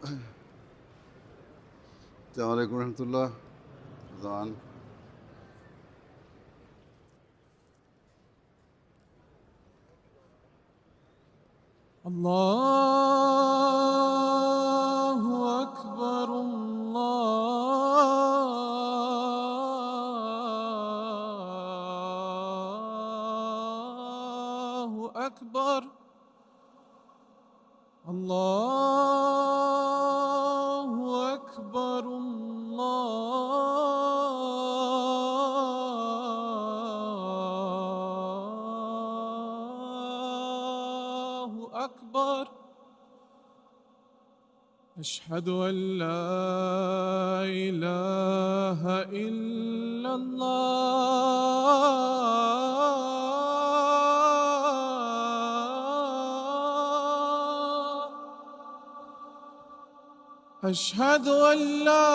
السلام عليكم ورحمة الله. طبعا الله أكبر الله أكبر الله أكبر الله أكبر. أشهد أن لا إله إلا الله. أشهد أن لا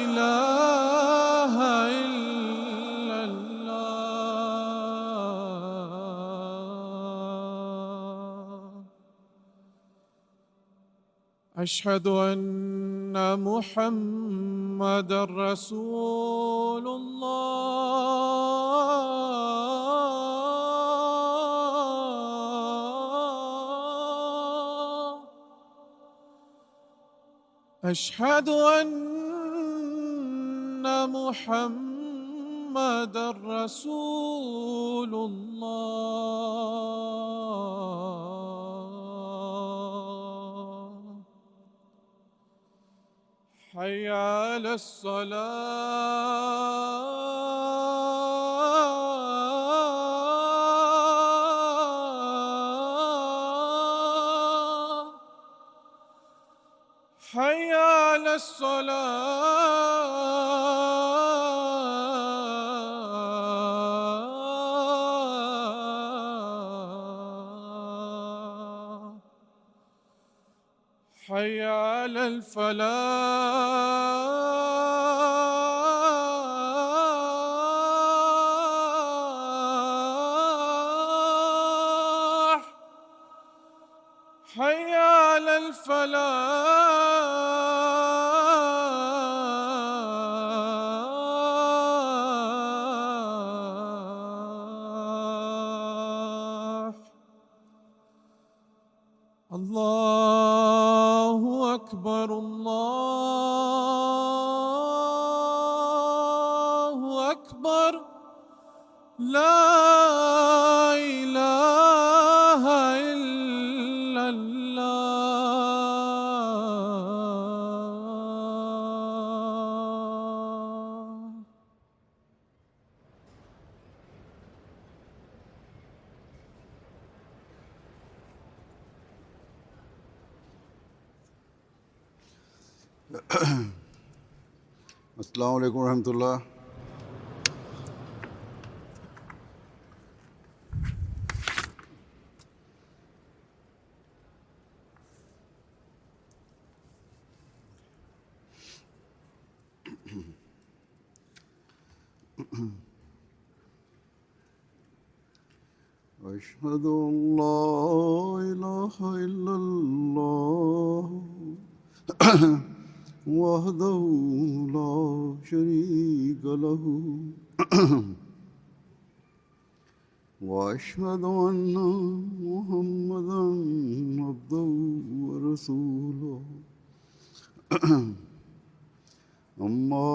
إله إلا الله. أشهد أن محمدًا رسول الله. أشهد أن محمدًا رسول الله. حي على الصلاة. حي على الصلاة. حي على الفلاح. حي على الفلاح. الله أكبر الله أكبر. لا إله إلا الله. السلام عليكم ورحمة الله. أشهد أن لا إله إلا الله وحده لا شريك له وأشهد أن محمدًا عبده ورسوله. أما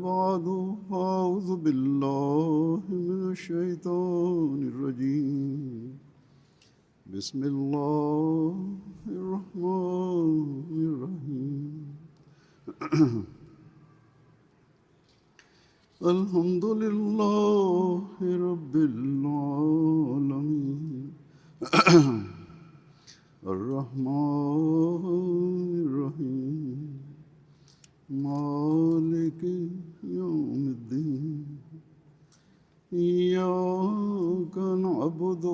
بعد فأعوذ بالله من الشيطان الرجيم. بسم الله الرحمن الرحيم. الحمد لله رب العالمين. الرحمن الرحيم. مالك يوم الدين. إياك نعبد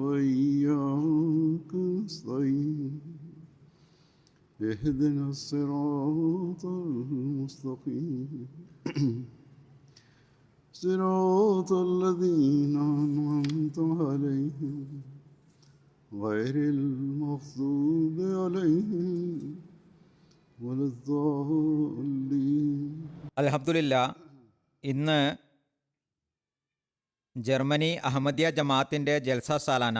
وإياك نستعين. اهدنا الصراط المستقيم. صراط الذين أنعمت عليهم غير المغضوب عليهم ولا الضالين. അൽഹംദുലില്ലാ, ഇന്ന് ജർമ്മനി അഹമ്മദിയ ജമാഅത്തിൻ്റെ ജൽസ സാലാന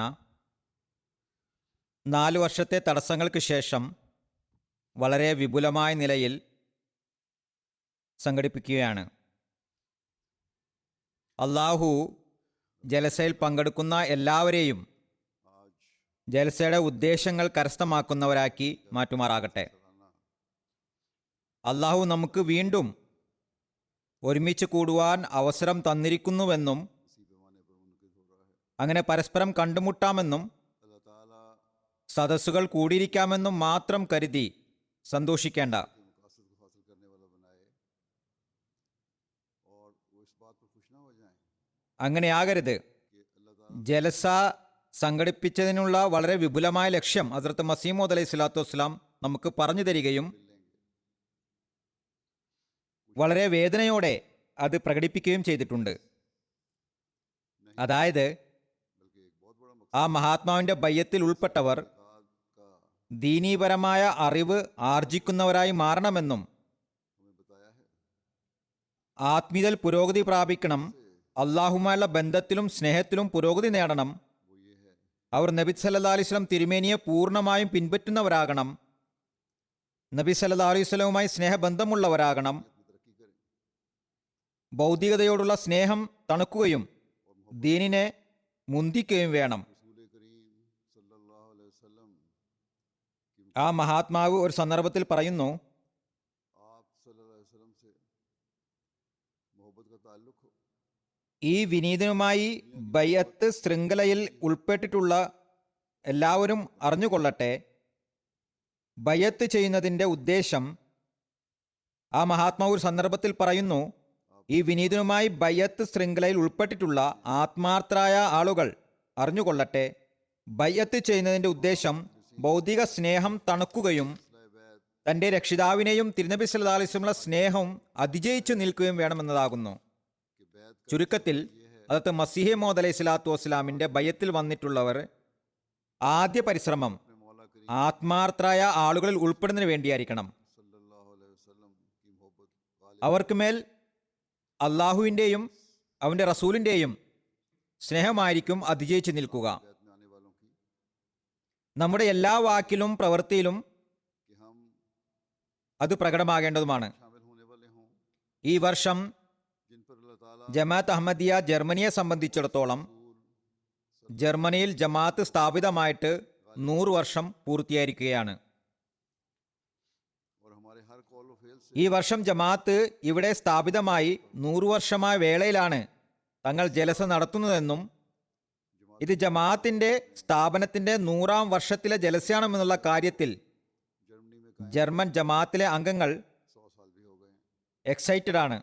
4 വർഷത്തെ തടസ്സങ്ങൾക്ക് ശേഷം വളരെ വിപുലമായ നിലയിൽ സംഘടിപ്പിക്കുകയാണ്. അള്ളാഹു ജലസയിൽ പങ്കെടുക്കുന്ന എല്ലാവരെയും ജലസയുടെ ഉദ്ദേശങ്ങൾ കരസ്ഥമാക്കുന്നവരാക്കി മാറ്റുമാറാകട്ടെ. അള്ളാഹു നമുക്ക് വീണ്ടും ഒരുമിച്ച് കൂടുവാൻ അവസരം തന്നിരിക്കുന്നുവെന്നും അങ്ങനെ പരസ്പരം കണ്ടുമുട്ടാമെന്നും സദസ്സുകൾ കൂടിയിരിക്കാമെന്നും മാത്രം കരുതി സന്തോഷിക്കേണ്ട. അങ്ങനെയാകരുത്. ജലസ സംഘടിപ്പിച്ചതിനുള്ള വളരെ വിപുലമായ ലക്ഷ്യം ഹസ്രത്ത് മസീമോദ് അലൈഹി സ്വലാത്തു വസ്സലാം നമുക്ക് പറഞ്ഞു തരികയും വളരെ വേദനയോടെ അത് പ്രകടിപ്പിക്കുകയും ചെയ്തിട്ടുണ്ട്. അതായത് ആ മഹാത്മാവിൻ്റെ ബയ്യത്തിൽ ഉൾപ്പെട്ടവർ ദീനീപരമായ അറിവ് ആർജിക്കുന്നവരായി മാറണമെന്നും ആത്മീയതയിൽ പുരോഗതി പ്രാപിക്കണം, അള്ളാഹുമായുള്ള ബന്ധത്തിലും സ്നേഹത്തിലും പുരോഗതി നേടണം, അവർ നബി സല്ലല്ലാഹു അലൈഹി വസല്ലം തിരുമേനിയെ പൂർണ്ണമായും പിൻപറ്റുന്നവരാകണം, നബി സല്ലല്ലാഹു അലൈഹി വസല്ലമുമായി സ്നേഹബന്ധമുള്ളവരാകണം, ഭൗതികതയോടുള്ള സ്നേഹം തണുക്കുകയും ദീനിനെ മുന്തിക്കുകയും വേണം. ആ മഹാത്മാവ് ഒരു സന്ദർഭത്തിൽ പറയുന്നു, ഈ വിനീതനുമായി ബയ്യത്ത് ശൃംഖലയിൽ ഉൾപ്പെട്ടിട്ടുള്ള എല്ലാവരും അറിഞ്ഞുകൊള്ളട്ടെ, ബയ്യത്ത് ചെയ്യുന്നതിൻ്റെ ഉദ്ദേശം. ആ മഹാത്മാവ് ഒരു സന്ദർഭത്തിൽ പറയുന്നു, ഈ വിനീതനുമായി ബയ്യത്ത് ശൃംഖലയിൽ ഉൾപ്പെട്ടിട്ടുള്ള ആത്മാർത്ഥരായ ആളുകൾ അറിഞ്ഞുകൊള്ളട്ടെ, ബയ്യത്ത് ചെയ്യുന്നതിൻ്റെ ഉദ്ദേശം ഭൗതിക സ്നേഹം തണുക്കുകയും തൻ്റെ രക്ഷിതാവിനെയും തിരുനബി സല്ലല്ലാഹു അലൈഹി വസല്ലം സ്നേഹം അതിജയിച്ചു നിൽക്കുകയും വേണമെന്നതാകുന്നു. ചുരുക്കത്തിൽ ഹദരത്ത് മസീഹ് മൗഊദ് അലൈഹി സ്വലാത്തു വസ്സലാമിൻ്റെ ബയ്യത്തിൽ വന്നിട്ടുള്ളവർ ആദ്യ പരിശ്രമം ആത്മാർത്ഥരായ ആളുകളിൽ ഉൾപ്പെടുന്നതിന് വേണ്ടിയായിരിക്കണം. അവർക്ക് മേൽ അള്ളാഹുവിൻ്റെയും അവൻ്റെ റസൂലിൻ്റെയും സ്നേഹമായിരിക്കും അതിജയിച്ചു നിൽക്കുക. നമ്മുടെ എല്ലാ വാക്കിലും പ്രവൃത്തിയിലും അത് പ്രകടമാകേണ്ടതുമാണ്. ഈ വർഷം ജമാഅത്ത് അഹമ്മദിയ ജർമ്മനിയെ സംബന്ധിച്ചിടത്തോളം ജർമ്മനിയിൽ ജമാഅത്ത് സ്ഥാപിതമായിട്ട് 100 വർഷം പൂർത്തിയായിരിക്കുകയാണ്. ഈ വർഷം ജമാഅത്ത് ഇവിടെ സ്ഥാപിതമായി 100 വർഷമായ വേളയിലാണ് തങ്ങൾ ജലസ നടത്തുന്നതെന്നും ഇത് ജമാഅത്തിന്റെ സ്ഥാപനത്തിന്റെ 100ാം വർഷത്തിലെ ജലസയാണെന്നുള്ള കാര്യത്തിൽ ജർമ്മൻ ജമാഅത്തിലെ അംഗങ്ങൾ എക്സൈറ്റഡ് ആണ്.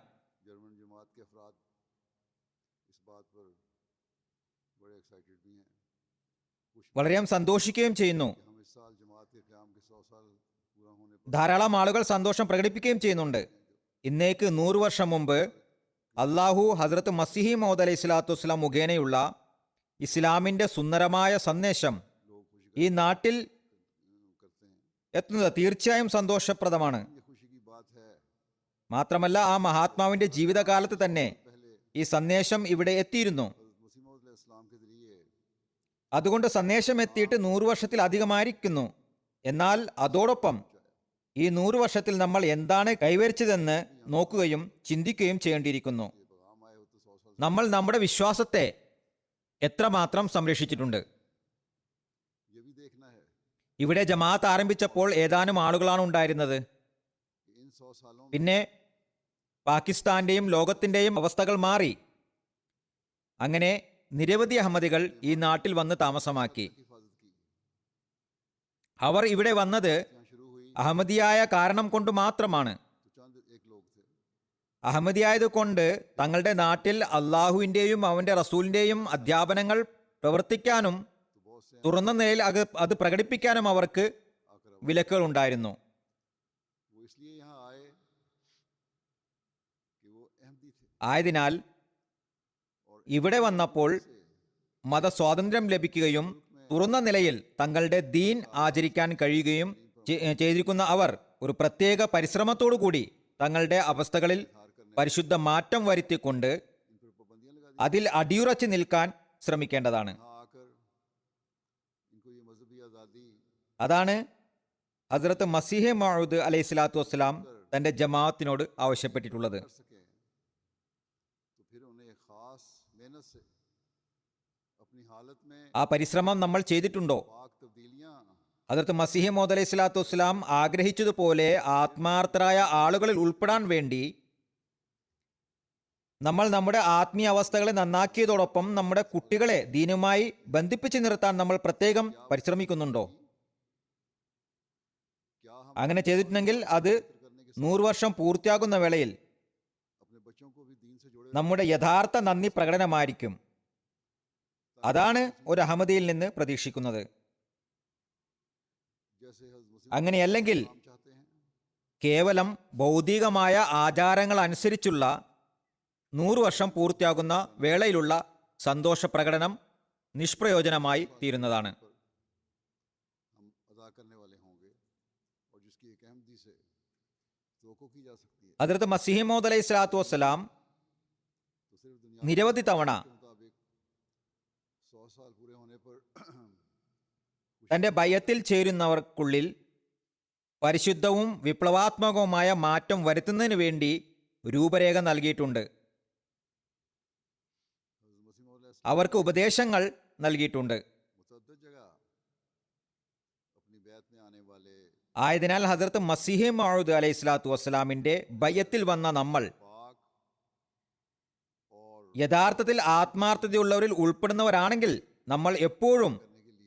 വളരെയധികം സന്തോഷിക്കുകയും ചെയ്യുന്നു. ധാരാളം ആളുകൾ സന്തോഷം പ്രകടിപ്പിക്കുകയും ചെയ്യുന്നുണ്ട്. ഇന്നേക്ക് 100 വർഷം മുമ്പ് അള്ളാഹു ഹസ്രത്ത് മസീഹ് മൗഊദ് അലൈഹി സ്വലാത്തു വസ്സലാം മുഖേനയുള്ള ഇസ്ലാമിൻ്റെ സുന്ദരമായ സന്ദേശം ഈ നാട്ടിൽ എത്തുന്നത് തീർച്ചയായും സന്തോഷപ്രദമാണ്. മാത്രമല്ല ആ മഹാത്മാവിൻ്റെ ജീവിതകാലത്ത് തന്നെ ഈ സന്ദേശം ഇവിടെ എത്തിയിരുന്നു. അതുകൊണ്ട് സന്ദേശം എത്തിയിട്ട് 100 വർഷത്തിൽ അധികമായിരിക്കുന്നു. എന്നാൽ അതോടൊപ്പം ഈ 100 വർഷത്തിൽ നമ്മൾ എന്താണ് കൈവരിച്ചതെന്ന് നോക്കുകയും ചിന്തിക്കുകയും ചെയ്യേണ്ടിയിരിക്കുന്നു. നമ്മൾ നമ്മുടെ വിശ്വാസത്തെ എത്രമാത്രം സംരക്ഷിച്ചിട്ടുണ്ട്. ഇവിടെ ജമാഅത്ത് ആരംഭിച്ചപ്പോൾ ഏതാനും ആളുകളാണ് ഉണ്ടായിരുന്നത്. പിന്നെ പാകിസ്ഥാന്റെയും ലോകത്തിന്റെയും അവസ്ഥകൾ മാറി. അങ്ങനെ നിരവധി അഹമ്മദികൾ ഈ നാട്ടിൽ വന്ന് താമസമാക്കി. അവർ ഇവിടെ വന്നത് അഹമ്മദിയായ കാരണം കൊണ്ട് മാത്രമാണ്. അഹമ്മദിയായതുകൊണ്ട് തങ്ങളുടെ നാട്ടിൽ അള്ളാഹുവിൻ്റെയും അവൻ്റെ റസൂലിൻ്റെയും അധ്യാപനങ്ങൾ പ്രവർത്തിക്കാനും തുറന്ന നിലയിൽ അത് പ്രകടിപ്പിക്കാനും അവർക്ക് വിലക്കുകൾ ഉണ്ടായിരുന്നു. ആയതിനാൽ ഇവിടെ വന്നപ്പോൾ മതസ്വാതന്ത്ര്യം ലഭിക്കുകയും തുറന്ന നിലയിൽ തങ്ങളുടെ ദീൻ ആചരിക്കാൻ കഴിയുകയും ചെയ്തിരിക്കുന്ന അവർ ഒരു പ്രത്യേക പരിശ്രമത്തോടു കൂടി തങ്ങളുടെ അവസ്ഥകളിൽ പരിശുദ്ധ മാറ്റം വരുത്തിക്കൊണ്ട് इन पर पाबंदियां लगा दी। അതിൽ അടിയുറച്ചു നിൽക്കാൻ ശ്രമിക്കേണ്ടതാണ്. यहाँ आकर इनको ये मजहबी आज़ादी അതാണ് ഹസ്രത്ത് മസീഹെ മൗഊദ് അലൈഹി സ്വലാത്തു വസ്സലാം തന്റെ ജമാഅത്തിനോട് ആവശ്യപ്പെട്ടിട്ടുള്ളത്. कर सके तो फिर उन्हें एक खास मेहनत से अपनी हालत में ആ പരിശ്രമം നമ്മൾ ചെയ്തിട്ടുണ്ടോ? पाक तब्दीलियां ഹസ്രത്ത് മസീഹ് മൗഊദ് അലൈഹി സ്വലാത്തു വസ്സലാം ആഗ്രഹിച്ചതുപോലെ ആത്മാർത്ഥരായ ആളുകളിൽ ഉൾപ്പെടാൻ വേണ്ടി നമ്മൾ നമ്മുടെ ആത്മീയ അവസ്ഥകളെ നന്നാക്കിയതോടൊപ്പം നമ്മുടെ കുട്ടികളെ ദീനുമായി ബന്ധിപ്പിച്ചു നിർത്താൻ നമ്മൾ പ്രത്യേകം പരിശ്രമിക്കുന്നുണ്ടോ? क्या हम അങ്ങനെ ചെയ്തിട്ടുണ്ടെങ്കിൽ അത് करने के 100 വർഷം പൂർത്തിയാകുന്ന വേളയിൽ अपने बच्चों को भी दीन से जोड़े നമ്മുടെ യഥാർത്ഥ നന്ദി പ്രകടനമായിരിക്കും. അതാണ് ഒരു അഹമ്മദിയിൽ നിന്ന് പ്രതീക്ഷിക്കുന്നത്. जैसे हज़रत मुस्लिम അങ്ങനെയല്ലെങ്കിൽ हम चाहते हैं കേവലം ഭൗതികമായ ആചാരങ്ങൾ അനുസരിച്ചുള്ള 100 വർഷം പൂർത്തിയാകുന്ന വേളയിലുള്ള സന്തോഷ പ്രകടനം നിഷ്പ്രയോജനമായി തീരുന്നതാണ്. हम अदा करने वाले होंगे और जिसकी एक अहमदी से तवक्को की जा सकती है। ഹദ്രത്ത് മസീഹ് മൗഊദ് അലൈഹി സ്വലാത്തു വസ്സലാം तो सिर्फ दुनिया നിരവധി തവണ के मुताबिक 100 साल पूरे होने पर തന്റെ ബയ്യത്തിൽ ചേരുന്നവർക്കുള്ളിൽ പരിശുദ്ധവും വിപ്ലവാത്മകവുമായ മാറ്റം വരുത്തുന്നതിന് വേണ്ടി രൂപരേഖ നൽകിയിട്ടുണ്ട്. हज़रत मसीह मौला അവർക്ക് ഉപദേശങ്ങൾ നൽകിയിട്ടുണ്ട്. मुतअद्दिद जगह अपनी बैत में आने वाले ആയതിനാൽ ഹസ്രത്ത് മസീഹ് മൗഊദ് അലൈഹി സ്വലാത്തു വസ്സലാമിന്റെ ബയ്യത്തിൽ വന്ന നമ്മൾ पाक और യഥാർത്ഥത്തിൽ ആത്മാർത്ഥതയുള്ളവരിൽ ഉൾപ്പെടുന്നവരാണെങ്കിൽ നമ്മൾ എപ്പോഴും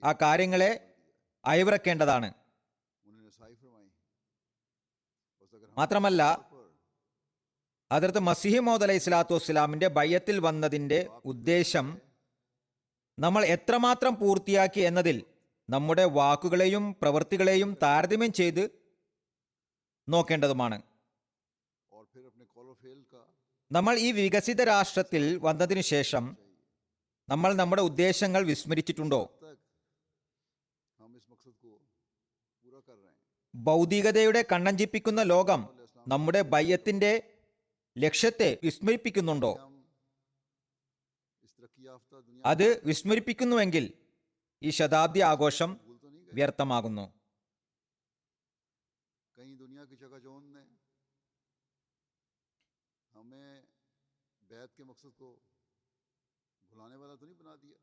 ആ കാര്യങ്ങളെ അയവിറക്കേണ്ടതാണ്. उन्हें नसाई फरमाई। बस अगर हम മാത്രമല്ല पर ഹദ്രത്ത് മസീഹ് മൗഊദ് അലൈഹി സ്വലാത്തു വസ്സലാമിന്റെ ബയ്യത്തിൽ വന്നതിന്റെ ഉദ്ദേശം നമ്മൾ എത്രമാത്രം പൂർത്തിയാക്കി എന്നതിൽ നമ്മുടെ വാക്കുകളെയും പ്രവൃത്തികളെയും താരതമ്യം ചെയ്ത് നോക്കേണ്ടതുമാണ്. और फिर अपने कौल फेल का നമ്മൾ ഈ വികസിത രാഷ്ട്രത്തിൽ വന്നതിനു ശേഷം നമ്മൾ നമ്മുടെ ഉദ്ദേശങ്ങൾ വിസ്മരിച്ചിട്ടുണ്ടോ? तक हम इस मकसद को पूरा कर रहे हैं। ഭൗതികതയുടെ കണ്ണഞ്ചിപ്പിക്കുന്ന ലോകം നമ്മുടെ ബയ്യത്തിന്റെ ലക്ഷ്യത്തെ വിസ്മരിപ്പിക്കുന്നുണ്ടോ? हम इस तरक्की याफ्ता दुनिया അത് വിസ്മരിപ്പിക്കുന്നുവെങ്കിൽ ഈ ശതാബ്ദി ആഘോഷം भूल तो नहीं गए। വ്യർത്ഥമാകുന്നു. कहीं दुनिया की चकाचौंध ने हमें बैत के मकसद को भुलाने वाला तो नहीं बना दिया।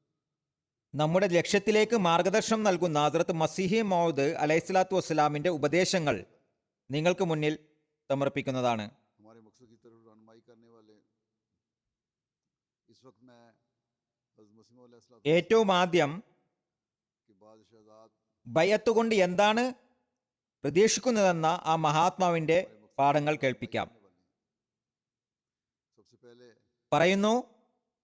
നമ്മുടെ ലക്ഷ്യത്തിലേക്ക് മാർഗദർശനം നൽകുന്ന ഹദ്രത്ത് മസീഹ് മൗഊദ് അലൈഹിസ്സലാത്തു വസ്സലാമിന്റെ ഉപദേശങ്ങൾ നിങ്ങൾക്ക് മുന്നിൽ സമർപ്പിക്കുന്നതാണ്. हमारे मकसद की तरफ रहनुमाई करने वाले इस वक्त मैं हज़रत मसीह मौला अलैहि ഏറ്റവും ആദ്യം के बाद शहजाद ബയ്യത്ത് കൊണ്ട് എന്താണ് പ്രതീക്ഷിക്കുന്നതെന്ന ആ മഹാത്മാവിന്റെ പാഠങ്ങൾ കേൾപ്പിക്കാം. सबसे पहले പറയുന്നു,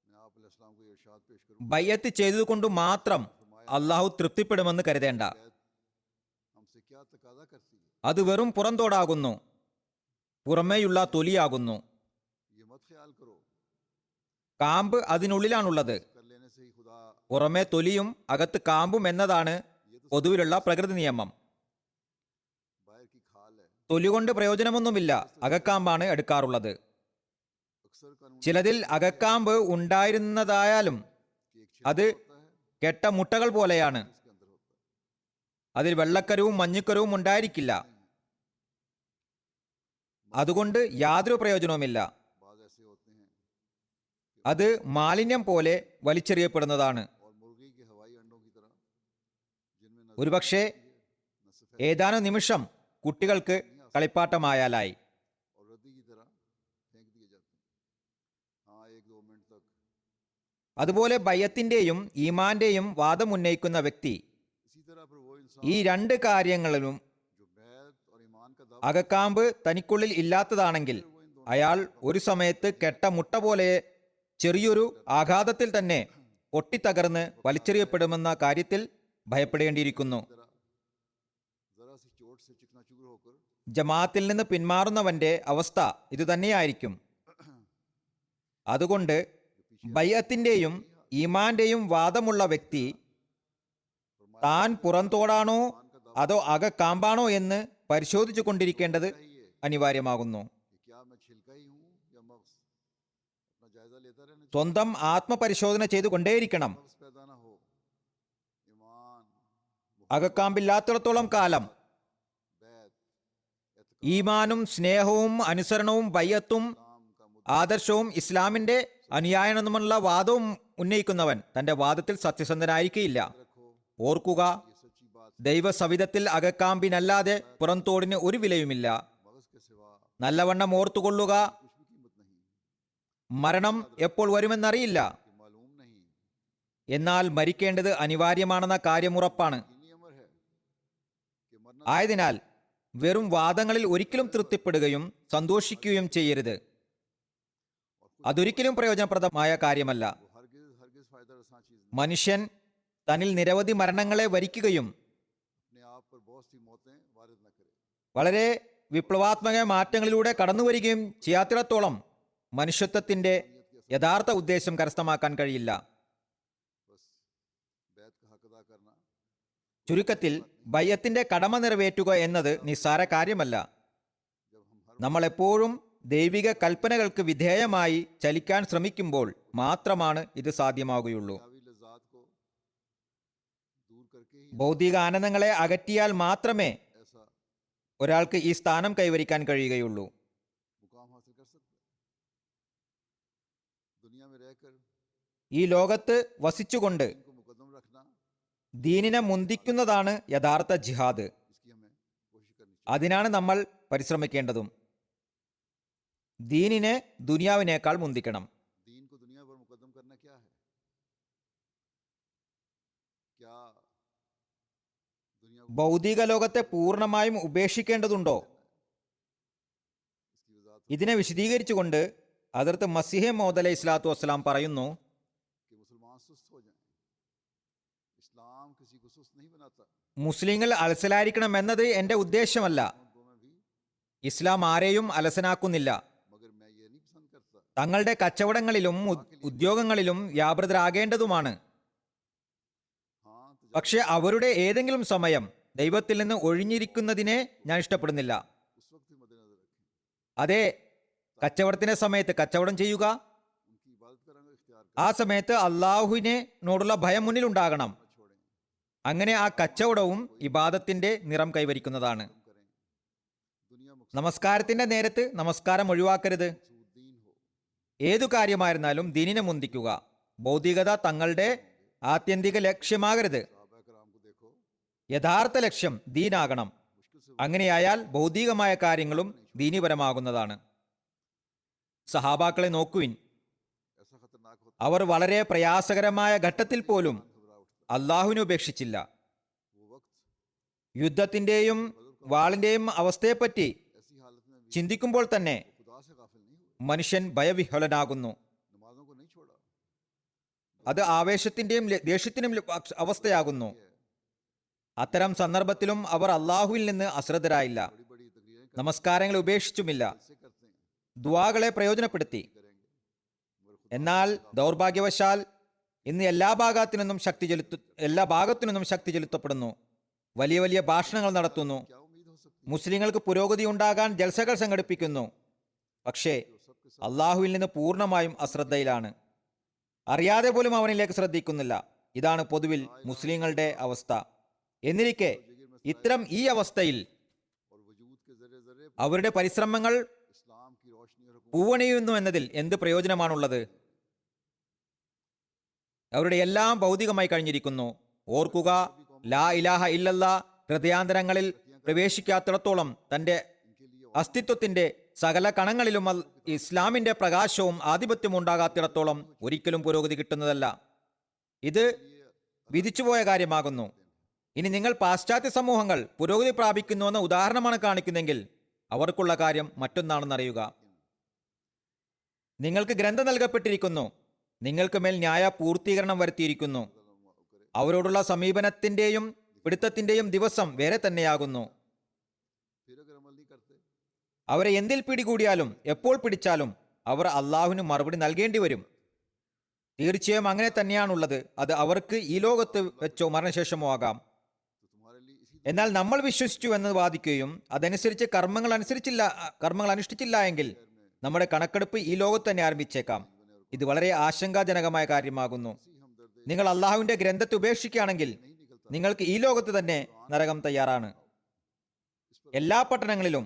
मैं आप अलैहिस्सलाम को ये इरशाद पेश करूँ। ബയ്യത്ത് ചെയ്തതുകൊണ്ട് മാത്രം അള്ളാഹു തൃപ്തിപ്പെടുമെന്ന് കരുതേണ്ട. बैत हमसे क्या तकाजा करती है, അത് വെറും പുറന്തോടാകുന്നു, പുറമേയുള്ള തൊലിയാകുന്നു. ये मत ख्याल करो। കാമ്പ് അതിനുള്ളിലാണുള്ളത്. कर लेने से ही खुदा പുറമേ തൊലിയും അകത്ത് കാമ്പും എന്നതാണ് പൊതുവിലുള്ള പ്രകൃതി നിയമം. बाहर की खाल है। തൊലി കൊണ്ട് പ്രയോജനമൊന്നുമില്ല, അകക്കാമ്പാണ് എടുക്കാറുള്ളത്. अक्सर कानून ചിലതിൽ അകക്കാമ്പ് ഉണ്ടായിരുന്നതായാലും की एक അത് होता है കെട്ട മുട്ടകൾ പോലെയാണ്. इसके अंदर होता है। അതിൽ വെള്ളക്കരുവും മഞ്ഞക്കരുവും ഉണ്ടായിരിക്കില്ല. അതുകൊണ്ട് യാതൊരു പ്രയോജനവുമില്ല. बाज ऐसे होते हैं അത് മാലിന്യം പോലെ വലിച്ചെറിയപ്പെടുന്നതാണ്. और मुर्गी के हवाई अंडों की तरह जिनमें न ഒരുപക്ഷെ न सफेद ഏതാനും നിമിഷം കുട്ടികൾക്ക് കളിപ്പാട്ടമായാലായി. और रद्दी की तरह फेंक दिए जाते हैं। हाँ, 1-2 मिनट तक അതുപോലെ ബയ്യത്തിന്റെയും ഈമാന്റെയും വാദമുന്നയിക്കുന്ന വ്യക്തി इसी तरह पर वो इंसान ഈ രണ്ട് കാര്യങ്ങളിലും जो बैत और ईमान का दावा അകക്കാമ്പ് തനിക്കുള്ളിൽ ഇല്ലാത്തതാണെങ്കിൽ അയാൾ ഒരു സമയത്ത് കെട്ട മുട്ട പോലെ ചെറിയൊരു ആഘാതത്തിൽ തന്നെ പൊട്ടിത്തകർന്ന് വലിച്ചെറിയപ്പെടുമെന്ന കാര്യത്തിൽ ഭയപ്പെടേണ്ടിയിരിക്കുന്നു. जरा सी चोट से चिकनाचूर होकर ജമാഅത്തിൽ നിന്ന് പിന്മാറുന്നവന്റെ അവസ്ഥ ഇതുതന്നെയായിരിക്കും. അതുകൊണ്ട് ബയ്യത്തിന്റെയും ഈമാന്റെയും വാദമുള്ള വ്യക്തി താൻ പുറന്തോടാണോ അതോ അകക്കാമ്പാണോ എന്ന് പരിശോധിച്ചു കൊണ്ടിരിക്കേണ്ടത് അനിവാര്യമാകുന്നു. कि क्या मैं छिलका ही हूँ या मग़ज़, अपना जायजा लेता रहना चाहिए। സ്വന്തം ആത്മപരിശോധന ചെയ്തുകൊണ്ടേയിരിക്കണം. मग़ज़ पैदा ना हो, ईमान, അകക്കാമ്പില്ലാത്തിടത്തോളം കാലം बैत, ഈമാനും സ്നേഹവും അനുസരണവും ബയ്യത്തും इस्लाम का ആദർശവും ഇസ്ലാമിന്റെ അനുയായനെന്നുമുള്ള വാദവും ഉന്നയിക്കുന്നവൻ തന്റെ വാദത്തിൽ സത്യസന്ധനായിരിക്കില്ല. रखो, ഓർക്കുക, ये सच्ची बात। ദൈവസവിധത്തിൽ അകക്കാമ്പിനല്ലാതെ പുറന്തോടിന് ഒരു വിലയുമില്ല. मग़ज़ के सिवा നല്ലവണ്ണം ഓർത്തുകൊള്ളുക, कुछ भी कीमत नहीं, മരണം എപ്പോൾ വരുമെന്നറിയില്ല. कि मालूम नहीं, എന്നാൽ മരിക്കേണ്ടത് അനിവാര്യമാണെന്ന കാര്യമുറപ്പാണ്. यकीनी अमर है कि मरना ആയതിനാൽ വെറും വാദങ്ങളിൽ ഒരിക്കലും തൃപ്തിപ്പെടുകയും സന്തോഷിക്കുകയും ചെയ്യരുത്. അതൊരിക്കലും പ്രയോജനപ്രദമായ കാര്യമല്ല. वो हरगिज़ हरगिज़ फ़ायदा रसां चीज़ नहीं। മനുഷ്യൻ തന്നിൽ നിരവധി മരണങ്ങളെ വരിക്കുകയും अपने आप पर बहुत सी मौतें वारिद न करे। വളരെ വിപ്ലവാത്മക മാറ്റങ്ങളിലൂടെ കടന്നു വരികയും ചെയ്യാത്തിടത്തോളം മനുഷ്യത്വത്തിന്റെ യഥാർത്ഥ ഉദ്ദേശം കരസ്ഥമാക്കാൻ കഴിയില്ല. बस बैत का हक अदा करना, ചുരുക്കത്തിൽ ബയ്യത്തിന്റെ കടമ നിറവേറ്റുക എന്നത് നിസ്സാര കാര്യമല്ല. जब हम हर നമ്മൾ എപ്പോഴും ദൈവിക കൽപ്പനകൾക്ക് വിധേയമായി ചലിക്കാൻ ശ്രമിക്കുമ്പോൾ മാത്രമാണ് ഇത് സാധ്യമാകുകയുള്ളൂ. दुनियावी लज़्ज़ात को दूर करके ही ഭൗതിക ആനന്ദങ്ങളെ അകറ്റിയാൽ മാത്രമേ ऐसा ഒരാൾക്ക് ഈ സ്ഥാനം കൈവരിക്കാൻ കഴിയുകയുള്ളൂ. मुकाम हासिल कर सकते हैं। दुनिया में रहकर ഈ ലോകത്ത് വസിച്ചുകൊണ്ട് इनको मुकद्दम रखना, ദീനിനെ മുന്തിക്കുന്നതാണ് യഥാർത്ഥ ജിഹാദ്. इसकी हमें कोशिश करनी चाहिए। അതിനാണ് നമ്മൾ പരിശ്രമിക്കേണ്ടതും. ദീനിനെ ദുനിയാവിനേക്കാൾ മുന്തിക്കണം. दीन को दुनिया पर मुकद्दम करना क्या है? क्या दुनिया को ഭൗതിക ലോകത്തെ പൂർണ്ണമായും ഉപേക്ഷിക്കേണ്ടതുണ്ടോ? इसकी वजाहत ഇതിനെ വിശദീകരിച്ചുകൊണ്ട് ഹദരത്ത് മസീഹ് മൗഊദ് അലൈഹി സ്വലാത്തു വസ്സലാം പറയുന്നു, कि मुसलमान सुस्त हो जाएं। इस्लाम किसी को सुस्त नहीं बनाता। മുസ്ലിങ്ങൾ അലസലായിരിക്കണം എന്നത് എൻ്റെ ഉദ്ദേശമല്ല. उनको मैं भी, ഇസ്ലാം ആരെയും അലസനാക്കുന്നില്ല. मगर मैं ये नहीं पसंद करता തങ്ങളുടെ കച്ചവടങ്ങളിലും ഉദ്യോഗങ്ങളിലും വ്യാപൃതരാകേണ്ടതുമാണ്. हाँ तो പക്ഷെ അവരുടെ ഏതെങ്കിലും സമയം ദൈവത്തിൽ നിന്ന് ഒഴിഞ്ഞിരിക്കുന്നതിനെ ഞാൻ ഇഷ്ടപ്പെടുന്നില്ല. उस वक्त भी मद्देनजर रखें, അതെ, കച്ചവടത്തിന്റെ സമയത്ത് കച്ചവടം ചെയ്യുക. उनकी इबादत का रंग इख्तियार ആ സമയത്ത് അള്ളാഹുവിനോടുള്ള ഭയം മുന്നിലുണ്ടാകണം. न छोड़ें, അങ്ങനെ ആ കച്ചവടവും ഇബാദത്തിന്റെ നിറം കൈവരിക്കുന്നതാണ്. कम करें। दुनिया നമസ്കാരത്തിന്റെ നേരത്ത് നമസ്കാരം ഒഴിവാക്കരുത്. मकसूद दीन हो, ഏതു കാര്യമായിരുന്നാലും ദീനിനെ മുന്തിക്കുക. ഭൗതികത തങ്ങളുടെ ആത്യന്തിക ലക്ഷ്യമാകരുത്. सहाबा कराम को देखो, യഥാർത്ഥ ലക്ഷ്യം ദീനാകണം. मुश्किल से അങ്ങനെയായാൽ ഭൗതികമായ കാര്യങ്ങളും ദീനീപരമാകുന്നതാണ്. സഹാബാക്കളെ നോക്കുവിൻ. ऐसा खतरनाक होता അവർ വളരെ പ്രയാസകരമായ ഘട്ടത്തിൽ പോലും घबरा उठता। അള്ളാഹുവിനെ ഉപേക്ഷിച്ചില്ല. वो वक्त യുദ്ധത്തിന്റെയും വാളിന്റെയും അവസ്ഥയെപ്പറ്റി ऐसी हालत में भी ചിന്തിക്കുമ്പോൾ തന്നെ खुदा से गाफिल नहीं हुए, മനുഷ്യൻ ഭയവിഹ്വലനാകുന്നു. नमाजों को नहीं छोड़ा। അത് ആവേശത്തിന്റെയും ദേഷ്യത്തിനും അവസ്ഥയാകുന്നു. അത്തരം സന്ദർഭത്തിലും അവർ അള്ളാഹുവിൽ നിന്ന് അശ്രദ്ധരായില്ല. बड़ी बड़ी तकरीरें നമസ്കാരങ്ങളെ ഉപേക്ഷിച്ചുമില്ല. कैसे करते हैं, ദുആകളെ പ്രയോജനപ്പെടുത്തി. करेंगे, मगर खुदा എന്നാൽ ദൗർഭാഗ്യവശാൽ ഇന്ന് എല്ലാ ഭാഗത്തു നിന്നും ശക്തി ചെലുത്തപ്പെടുന്നു. വലിയ വലിയ ഭാഷണങ്ങൾ നടത്തുന്നു. क्या उम्मीद हो सकती മുസ്ലിങ്ങൾക്ക് പുരോഗതി ഉണ്ടാകാൻ ജൽസകൾ സംഘടിപ്പിക്കുന്നു. പക്ഷേ അള്ളാഹുവിൽ നിന്ന് പൂർണ്ണമായും അശ്രദ്ധയിലാണ്. അറിയാതെ പോലും അവനിലേക്ക് ശ്രദ്ധിക്കുന്നില്ല. ഇതാണ് പൊതുവിൽ മുസ്ലിങ്ങളുടെ അവസ്ഥ. എന്നിരിക്കെ ഇത്തരം ഈ അവസ്ഥയിൽ और वजूद के जरे जरे അവരുടെ പരിശ്രമങ്ങൾ इस्लाम की रोशनी और हुकूमत പൂവണിയുന്നു എന്നതിൽ എന്ത് പ്രയോജനമാണുള്ളത്? അവരുടെ എല്ലാം ഭൗതികമായി കഴിഞ്ഞിരിക്കുന്നു. ഓർക്കുക, ലാ ഇലാഹ ഇല്ലല്ലാ ഹൃദയാന്തരങ്ങളിൽ പ്രവേശിക്കാത്തിടത്തോളം തന്റെ इनके लिए അസ്തിത്വത്തിന്റെ സകല കണങ്ങളിലും ഇസ്ലാമിന്റെ പ്രകാശവും ആധിപത്യവും ഉണ്ടാകാത്തിടത്തോളം ഒരിക്കലും പുരോഗതി കിട്ടുന്നതല്ല. ഇത് വിധിച്ചുപോയ കാര്യമാകുന്നു. ഇനി നിങ്ങൾ പാശ്ചാത്യ സമൂഹങ്ങൾ പുരോഗതി പ്രാപിക്കുന്നുവെന്ന ഉദാഹരണമാണ് കാണിക്കുന്നെങ്കിൽ അവർക്കുള്ള കാര്യം മറ്റൊന്നാണെന്നറിയുക. നിങ്ങൾക്ക് ഗ്രന്ഥം നൽകപ്പെട്ടിരിക്കുന്നു. നിങ്ങൾക്ക് മേൽ ന്യായ പൂർത്തീകരണം വരുത്തിയിരിക്കുന്നു. അവരോടുള്ള സമീപനത്തിന്റെയും പിടുത്തത്തിന്റെയും ദിവസം വേറെ തന്നെയാകുന്നു. फिर अगर अमल नहीं करते അവരെ എന്തിൽ പിടികൂടിയാലും എപ്പോൾ പിടിച്ചാലും അവർ അള്ളാഹുവിന് മറുപടി നൽകേണ്ടി വരും. തീർച്ചയായും അങ്ങനെ തന്നെയാണുള്ളത്. അത് അവർക്ക് ഈ ലോകത്ത് വെച്ചോ മരണശേഷമോ ആകാം. എന്നാൽ നമ്മൾ വിശ്വസിച്ചു എന്ന് വാദിക്കുകയും അതനുസരിച്ച് കർമ്മങ്ങൾ അനുഷ്ഠിച്ചില്ല എങ്കിൽ നമ്മുടെ കണക്കെടുപ്പ് ഈ ലോകത്ത് തന്നെ ആരംഭിച്ചേക്കാം. ഇത് വളരെ ആശങ്കാജനകമായ കാര്യമാകുന്നു. നിങ്ങൾ അള്ളാഹുവിന്റെ ഗ്രന്ഥത്തെ ഉപേക്ഷിക്കുകയാണെങ്കിൽ നിങ്ങൾക്ക് ഈ ലോകത്ത് തന്നെ നരകം തയ്യാറാണ്. എല്ലാ പട്ടണങ്ങളിലും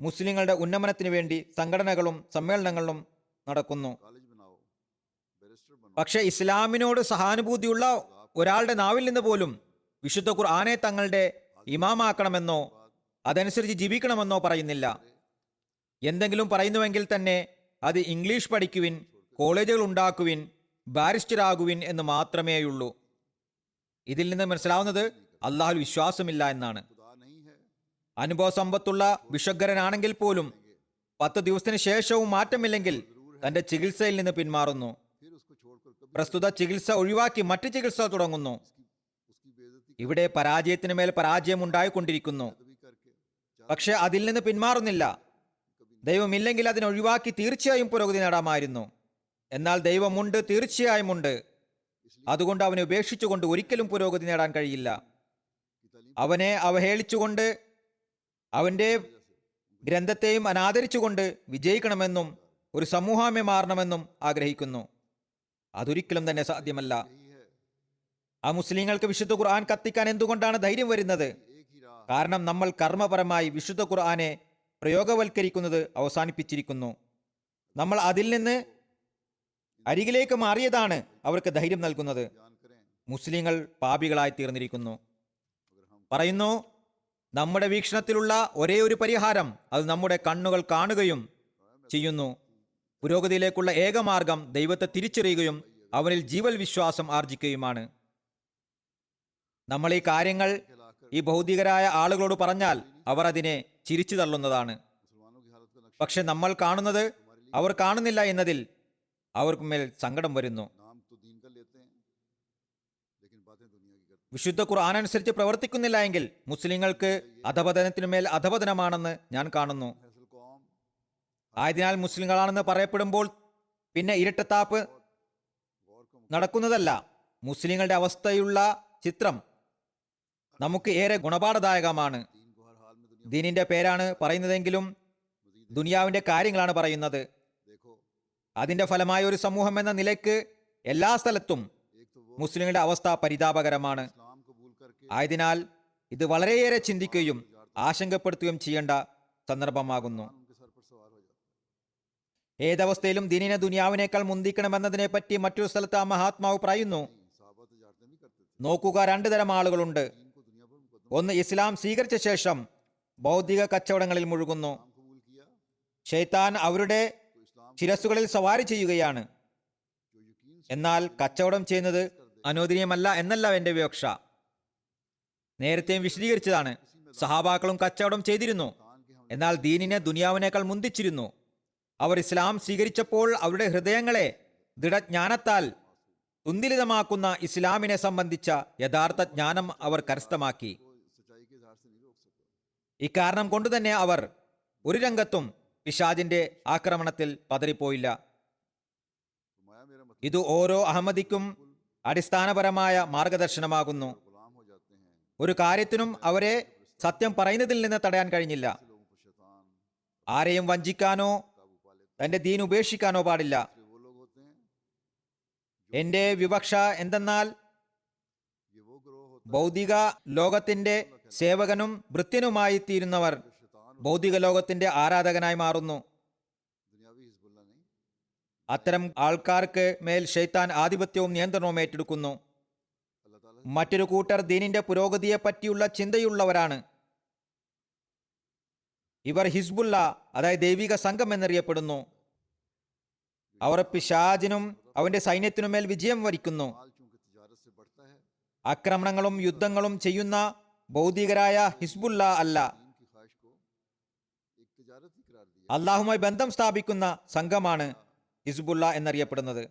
മുസ്ലിങ്ങളുടെ ഉന്നമനത്തിന് വേണ്ടി സംഘടനകളും സമ്മേളനങ്ങളും നടക്കുന്നു. പക്ഷെ ഇസ്ലാമിനോട് സഹാനുഭൂതിയുള്ള ഒരാളുടെ നാവിൽ നിന്ന് പോലും വിശുദ്ധ ഖുർആനെ തങ്ങളുടെ ഇമാമാക്കണമെന്നോ അതനുസരിച്ച് ജീവിക്കണമെന്നോ പറയുന്നില്ല. എന്തെങ്കിലും പറയുന്നുവെങ്കിൽ തന്നെ അത് ഇംഗ്ലീഷ് പഠിക്കുവിൻ, കോളേജുകൾ ഉണ്ടാക്കുവിൻ, ബാരിസ്റ്ററാകുവിൻ എന്ന് മാത്രമേയുള്ളൂ. ഇതിൽ നിന്ന് മനസ്സിലാവുന്നത് അള്ളാഹുൽ വിശ്വാസമില്ല എന്നാണ്. അനുഭവ സമ്പത്തുള്ള വിഷഗ്ഗരനാണെങ്കിൽ പോലും 10 ദിവസത്തിന് ശേഷവും മാറ്റമില്ലെങ്കിൽ തന്റെ ചികിത്സയിൽ നിന്ന് പിന്മാറുന്നു. പ്രസ്തുത ചികിത്സ ഒഴിവാക്കി മറ്റു ചികിത്സ തുടങ്ങുന്നു. ഇവിടെ പരാജയത്തിന് മേൽ പരാജയം ഉണ്ടായിക്കൊണ്ടിരിക്കുന്നു. പക്ഷെ അതിൽ നിന്ന് പിന്മാറുന്നില്ല. ദൈവമില്ലെങ്കിൽ അതിനൊഴിവാക്കി തീർച്ചയായും പുരോഗതി നേടാമായിരുന്നു. എന്നാൽ ദൈവമുണ്ട്, തീർച്ചയായും ഉണ്ട്. അതുകൊണ്ട് അവനെ ഉപേക്ഷിച്ചുകൊണ്ട് ഒരിക്കലും പുരോഗതി നേടാൻ കഴിയില്ല. അവനെ അവഹേളിച്ചുകൊണ്ട് അവന്റെ ഗ്രന്ഥത്തെയും അനാദരിച്ചുകൊണ്ട് വിജയിക്കണമെന്നും ഒരു സമൂഹമേ മാറണമെന്നും ആഗ്രഹിക്കുന്നു. അതൊരിക്കലും തന്നെ സാധ്യമല്ല. ആ മുസ്ലിങ്ങൾക്ക് വിശുദ്ധ ഖുർആൻ കത്തിക്കാൻ എന്തുകൊണ്ടാണ് ധൈര്യം വരുന്നത്? കാരണം നമ്മൾ കർമ്മപരമായി വിശുദ്ധ ഖുർആനെ പ്രയോഗവൽക്കരിക്കുന്നത് അവസാനിപ്പിച്ചിരിക്കുന്നു. നമ്മൾ അതിൽ നിന്ന് അരികിലേക്ക് മാറിയതാണ് അവർക്ക് ധൈര്യം നൽകുന്നത്. മുസ്ലിങ്ങൾ പാപികളായി തീർന്നിരിക്കുന്നു. പറയുന്നു, നമ്മുടെ വീക്ഷണത്തിലുള്ള ഒരേ ഒരു പരിഹാരം അത് നമ്മുടെ കണ്ണുകൾ കാണുകയും ചെയ്യുന്നു. പുരോഗതിയിലേക്കുള്ള ഏക മാർഗം ദൈവത്തെ തിരിച്ചറിയുകയും അവനിൽ ജീവൽ വിശ്വാസം ആർജിക്കുകയുമാണ്. നമ്മൾ ഈ കാര്യങ്ങൾ ഈ ഭൗതികരായ ആളുകളോട് പറഞ്ഞാൽ അവർ അതിനെ ചിരിച്ചു തള്ളുന്നതാണ്. പക്ഷെ നമ്മൾ കാണുന്നത് അവർ കാണുന്നില്ല എന്നതിൽ അവർക്കുമേൽ സങ്കടം വരുന്നു. വിശുദ്ധ ഖുർആൻ അനുസരിച്ച് പ്രവർത്തിക്കുന്നില്ല എങ്കിൽ മുസ്ലിങ്ങൾക്ക് അധപതനത്തിനുമേൽ അധപതനമാണെന്ന് ഞാൻ കാണുന്നു. ആയതിനാൽ മുസ്ലിങ്ങളാണെന്ന് പറയപ്പെടുമ്പോൾ പിന്നെ ഇരട്ടത്താപ്പ് നടക്കുന്നതല്ല. മുസ്ലിങ്ങളുടെ അവസ്ഥയുള്ള ചിത്രം നമുക്ക് ഏറെ ഗുണപാഠദായകമാണ്. ദീനിന്റെ പേരാണ് പറയുന്നതെങ്കിലും ദുനിയാവിന്റെ കാര്യങ്ങളാണ് പറയുന്നത്. അതിന്റെ ഫലമായ ഒരു സമൂഹം എന്ന നിലയ്ക്ക് എല്ലാ സ്ഥലത്തും മുസ്ലിങ്ങളുടെ അവസ്ഥ പരിതാപകരമാണ്. ആയതിനാൽ ഇത് വളരെയേറെ ചിന്തിക്കുകയും ആശങ്കപ്പെടുത്തുകയും ചെയ്യേണ്ട സന്ദർഭമാകുന്നു. ഏതവസ്ഥയിലും ദീനിനെ ദുനിയാവിനേക്കാൾ മുന്തിക്കണമെന്നതിനെ പറ്റി മറ്റൊരു സ്ഥലത്ത് ആ മഹാത്മാവ് പറയുന്നു, നോക്കുക, 2 തരം ആളുകളുണ്ട്. ഒന്ന് ഇസ്ലാം സ്വീകരിച്ച ശേഷം ഭൗതിക കച്ചവടങ്ങളിൽ മുഴുകുന്നു. ശൈത്താൻ അവരുടെ ശിരസ്സുകളിൽ സവാരി ചെയ്യുകയാണ്. എന്നാൽ കച്ചവടം ചെയ്യുന്നത് അനുവദനീയമല്ല എന്നല്ല എന്റെ വിവക്ഷ. നേരത്തെയും വിശദീകരിച്ചതാണ്. സഹാബാക്കളും കച്ചവടം ചെയ്തിരുന്നു. എന്നാൽ ദീനിനെ ദുനിയാവിനേക്കാൾ മുന്തിച്ചിരുന്നു. അവർ ഇസ്ലാം സ്വീകരിച്ചപ്പോൾ അവരുടെ ഹൃദയങ്ങളെ ദൃഢജ്ഞാനത്താൽ തുന്തിലിതമാക്കുന്ന ഇസ്ലാമിനെ സംബന്ധിച്ച യഥാർത്ഥ ജ്ഞാനം അവർ കരസ്ഥമാക്കി. ഇക്കാരണം കൊണ്ടുതന്നെ അവർ ഒരു രംഗത്തും പിശാചിന്റെ ആക്രമണത്തിൽ പതറിപ്പോയില്ല. ഇത് ഓരോ അഹമ്മദിക്കും അടിസ്ഥാനപരമായ മാർഗദർശനമാകുന്നു. ഒരു കാര്യത്തിനും അവരെ സത്യം പറയുന്നതിൽ നിന്ന് തടയാൻ കഴിഞ്ഞില്ല. ആരെയും വഞ്ചിക്കാനോ തന്റെ ദീൻ ഉപേക്ഷിക്കാനോ പാടില്ല. എന്റെ വിവക്ഷ എന്തെന്നാൽ ഭൗതിക ലോകത്തിന്റെ സേവകനും ഭൃത്യനുമായി തീരുന്നവർ ഭൗതിക ലോകത്തിന്റെ ആരാധകനായി മാറുന്നു. അത്തരം ആൾക്കാർക്ക് മേൽ ശൈത്താൻ ആധിപത്യവും നിയന്ത്രണവും ഏറ്റെടുക്കുന്നു. മറ്റൊരു കൂട്ടർ ദീനിന്റെ പുരോഗതിയെ പറ്റിയുള്ള ചിന്തയുള്ളവരാണ്. ഇവർ ഹിസ്ബുല്ല, അതായത് ദൈവിക സംഘം എന്നറിയപ്പെടുന്നു. അവർ പിശാചിനും അവന്റെ സൈന്യത്തിനുമേൽ വിജയം വരിക്കുന്നു. ആക്രമണങ്ങളും യുദ്ധങ്ങളും ചെയ്യുന്ന ഭൗതികരായ ഹിസ്ബുല്ല അല്ല, അള്ളാഹുമായി ബന്ധം സ്ഥാപിക്കുന്ന സംഘമാണ് ഹിസ്ബുല്ല എന്നറിയപ്പെടുന്നത്.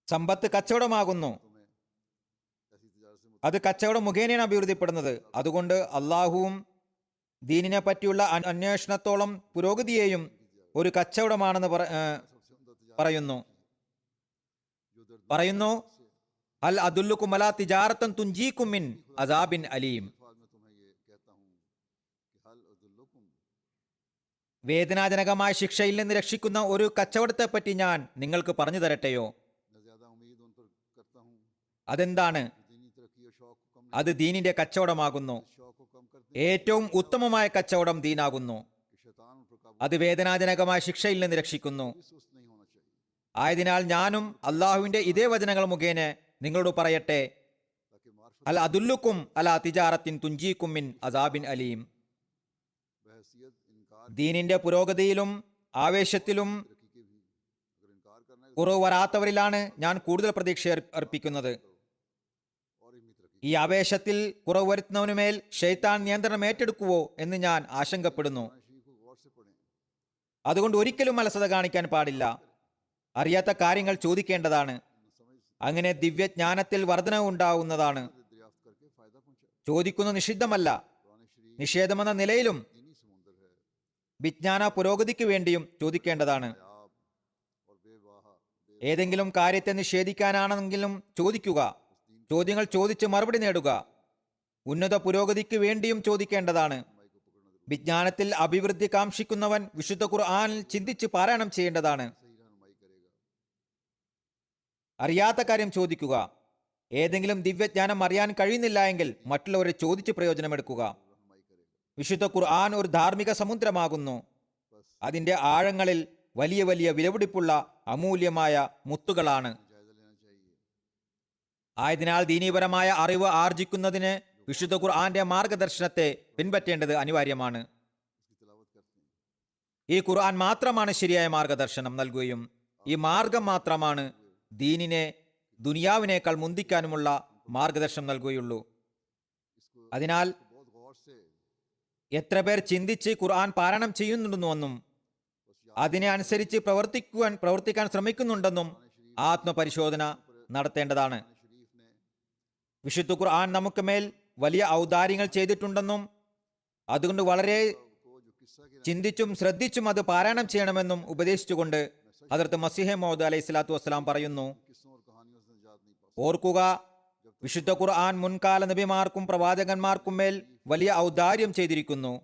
സമ്പത്ത് കച്ചവടമാകുന്നു. അത് കച്ചവടം മുഖേനയാണ് അഭിവൃദ്ധിപ്പെടുന്നത്. അതുകൊണ്ട് അള്ളാഹുവും ദീനിനെ പറ്റിയുള്ള അന്വേഷണത്തോളം പുരോഗതിയെയും ഒരു കച്ചവടമാണെന്ന് പറയുന്നു. പറയുന്നു, അൽ അദുല്ലുക്കും അലാ തിജാറത്തൻ തുഞ്ചീക്കും മിൻ അസാബിൻ അലീം. വേദനാജനകമായ ശിക്ഷയിൽ നിന്ന് രക്ഷിക്കുന്ന ഒരു കച്ചവടത്തെപ്പറ്റി ഞാൻ നിങ്ങൾക്ക് പറഞ്ഞു തരട്ടെയോ? അതെന്താണ്? അത് ദീനിന്റെ കച്ചവടമാകുന്നു. ഏറ്റവും ഉത്തമമായ കച്ചവടം ദീനാകുന്നു. അത് വേദനാജനകമായ ശിക്ഷയിൽ നിന്ന് രക്ഷിക്കുന്നു. ആയതിനാൽ ഞാനും അള്ളാഹുവിന്റെ ഇതേ വചനങ്ങൾ മുഖേന നിങ്ങളോട് പറയട്ടെ, അൽ അദുല്ലുക്കും അലാ തിജാറത്തിൻ തുഞ്ചീക്കും മിൻ അസാബിൻ അലീം. ദീനിന്റെ പുരോഗതിയിലും ആവേശത്തിലും കുറവ് വരാത്തവരിലാണ് ഞാൻ കൂടുതൽ പ്രതീക്ഷ അർപ്പിക്കുന്നത്. ഈ ആവേശത്തിൽ കുറവ് വരുത്തുന്നവനുമേൽ ശൈത്താൻ നിയന്ത്രണം ഏറ്റെടുക്കുവോ എന്ന് ഞാൻ ആശങ്കപ്പെടുന്നു. അതുകൊണ്ട് ഒരിക്കലും അലസത കാണിക്കാൻ പാടില്ല. അറിയാത്ത കാര്യങ്ങൾ ചോദിക്കേണ്ടതാണ്. അങ്ങനെ ദിവ്യജ്ഞാനത്തിൽ വർധനവ് ഉണ്ടാവുന്നതാണ്. ചോദിക്കുന്നത് നിഷിദ്ധമല്ല. നിഷേധമെന്ന നിലയിലും വിജ്ഞാന പുരോഗതിക്ക് വേണ്ടിയും ചോദിക്കേണ്ടതാണ്. ഏതെങ്കിലും കാര്യത്തെ നിഷേധിക്കാനാണെങ്കിലും ചോദിക്കുക. ചോദ്യങ്ങൾ ചോദിച്ച് മറുപടി നേടുക. ഉന്നത പുരോഗതിക്ക് വേണ്ടിയും ചോദിക്കേണ്ടതാണ്. വിജ്ഞാനത്തിൽ അഭിവൃദ്ധി കാംക്ഷിക്കുന്നവൻ വിശുദ്ധ ഖുർആനിൽ ചിന്തിച്ച് പാരായണം ചെയ്യേണ്ടതാണ്. അറിയാത്ത കാര്യം ചോദിക്കുക. ഏതെങ്കിലും ദിവ്യജ്ഞാനം അറിയാൻ കഴിയുന്നില്ല എങ്കിൽ മറ്റുള്ളവരെ ചോദിച്ച് പ്രയോജനമെടുക്കുക. വിശുദ്ധ ഖുർആൻ ഒരു ധാർമ്മിക സമുദ്രമാകുന്നു. അതിന്റെ ആഴങ്ങളിൽ വലിയ വലിയ വിലപിടിപ്പുള്ള അമൂല്യമായ മുത്തുകളാണ്. ആയതിനാൽ ദീനീപരമായ അറിവ് ആർജിക്കുന്നതിന് വിശുദ്ധ ഖുർആന്റെ മാർഗദർശനത്തെ പിൻപറ്റേണ്ടത് അനിവാര്യമാണ്. ഈ ഖുർആൻ മാത്രമാണ് ശരിയായ മാർഗദർശനം നൽകുകയും ഈ മാർഗം മാത്രമാണ് ദീനിനെ ദുനിയാവിനേക്കാൾ മുന്തിക്കാനുമുള്ള മാർഗദർശനം നൽകുകയുള്ളൂ. അതിനാൽ എത്ര പേർ ചിന്തിച്ച് ഖുർആൻ പാരായണം ചെയ്യുന്നുണ്ടെന്നും അതിനെ അനുസരിച്ച് പ്രവർത്തിക്കാൻ ശ്രമിക്കുന്നുണ്ടെന്നും ആത്മപരിശോധന നടത്തേണ്ടതാണ്. വിശുദ്ധ ഖുർആൻ നമുക്ക് മേൽ വലിയ ഔദാര്യങ്ങൾ ചെയ്തിട്ടുണ്ടെന്നും അതുകൊണ്ട് വളരെ ചിന്തിച്ചും ശ്രദ്ധിച്ചും അത് പാരായണം ചെയ്യണമെന്നും ഉപദേശിച്ചുകൊണ്ട് ഹദ്റത്ത് മസീഹ് മൗഊദ് അലൈഹി സ്വലാത്തു വസ്സലാം പറയുന്നു, ഓർക്കുക, വിശുദ്ധ ഖുർആൻ മുൻകാല നബിമാർക്കും പ്രവാചകന്മാർക്കും മേൽ വലിയ ഔദാര്യം ചെയ്തിരിക്കുന്നു.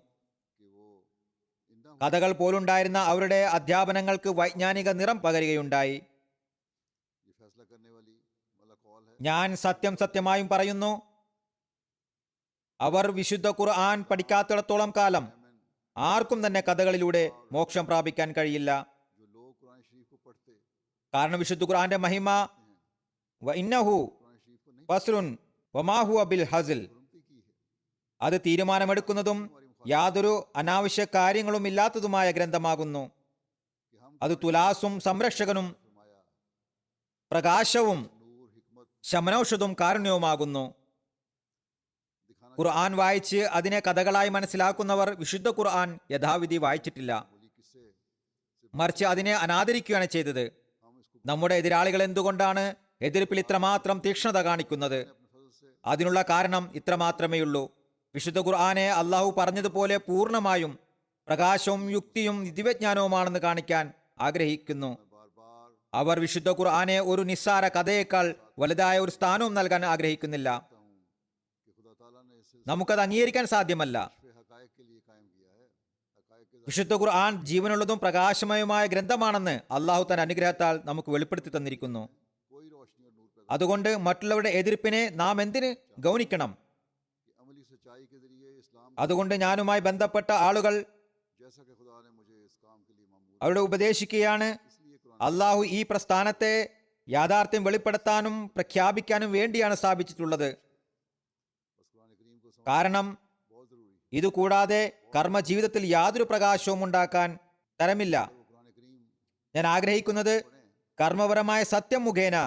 കഥകൾ പോലുണ്ടായിരുന്ന അവരുടെ അധ്യാപനങ്ങൾക്ക് വൈജ്ഞാനിക നിറം പകരുകയുണ്ടായി. ഞാൻ സത്യമായും പറയുന്നു, അവർ വിശുദ്ധ ഖുർആൻ പഠിക്കാത്തിടത്തോളം കാലം ആർക്കും തന്നെ കഥകളിലൂടെ മോക്ഷം പ്രാപിക്കാൻ കഴിയില്ല. കാരണം വിശുദ്ധ ഖുർആന്റെ മഹിമ വഇന്നഹു ഫസ്ലുൻ വമാ ഹുവ ബിൽ ഹസ്ൽ, അത് തീരുമാനമെടുക്കുന്നതും യാതൊരു അനാവശ്യ കാര്യങ്ങളും ഇല്ലാത്തതുമായ ഗ്രന്ഥമാകുന്നു. അത് തുലാസും സംരക്ഷകനും പ്രകാശവും ശമനൌഷധവും കാരുണ്യവുമാകുന്നു. ഖുർആൻ വായിച്ച് അതിനെ കഥകളായി മനസ്സിലാക്കുന്നവർ വിശുദ്ധ ഖുർആൻ യഥാവിധി വായിച്ചിട്ടില്ല, മറിച്ച് അതിനെ അനാദരിക്കുകയാണ് ചെയ്തത്. നമ്മുടെ എതിരാളികൾ എന്തുകൊണ്ടാണ് എതിർപ്പിൽ ഇത്രമാത്രം തീക്ഷ്ണത കാണിക്കുന്നത്? അതിനുള്ള കാരണം ഇത്രമാത്രമേയുള്ളൂ. വിശുദ്ധ ഖുർആനെ അള്ളാഹു പറഞ്ഞതുപോലെ പൂർണ്ണമായും പ്രകാശവും യുക്തിയും ദിവ്യജ്ഞാനവുമാണെന്ന് കാണിക്കാൻ ആഗ്രഹിക്കുന്നു. അവർ വിശുദ്ധ ഖുർആനെ ഒരു നിസ്സാര കഥയേക്കാൾ വലുതായ ഒരു സ്ഥാനവും നൽകാൻ ആഗ്രഹിക്കുന്നില്ല. നമുക്കത് അംഗീകരിക്കാൻ സാധ്യമല്ല. വിശുദ്ധ ഖുർആൻ ജീവനുള്ളതും പ്രകാശമയമായ ഗ്രന്ഥമാണെന്ന് അള്ളാഹു തന്റെ അനുഗ്രഹത്താൽ നമുക്ക് വെളിപ്പെടുത്തി തന്നിരിക്കുന്നു. അതുകൊണ്ട് മറ്റുള്ളവരുടെ എതിർപ്പിനെ നാം എന്തിന് ഗൗനിക്കണം? അതുകൊണ്ട് ഞാനുമായി ബന്ധപ്പെട്ട ആളുകൾ അവരുടെ ഉപദേശിക്കുകയാണ്, അള്ളാഹു ഈ പ്രസ്ഥാനത്തെ യാഥാർത്ഥ്യം വെളിപ്പെടുത്താനും പ്രഖ്യാപിക്കാനും വേണ്ടിയാണ് സ്ഥാപിച്ചിട്ടുള്ളത്. കാരണം ഇതുകൂടാതെ കർമ്മജീവിതത്തിൽ യാതൊരു പ്രകാശവും ഉണ്ടാക്കാൻ തരമില്ല. ഞാൻ ആഗ്രഹിക്കുന്നത് കർമ്മപരമായ സത്യം മുഖേന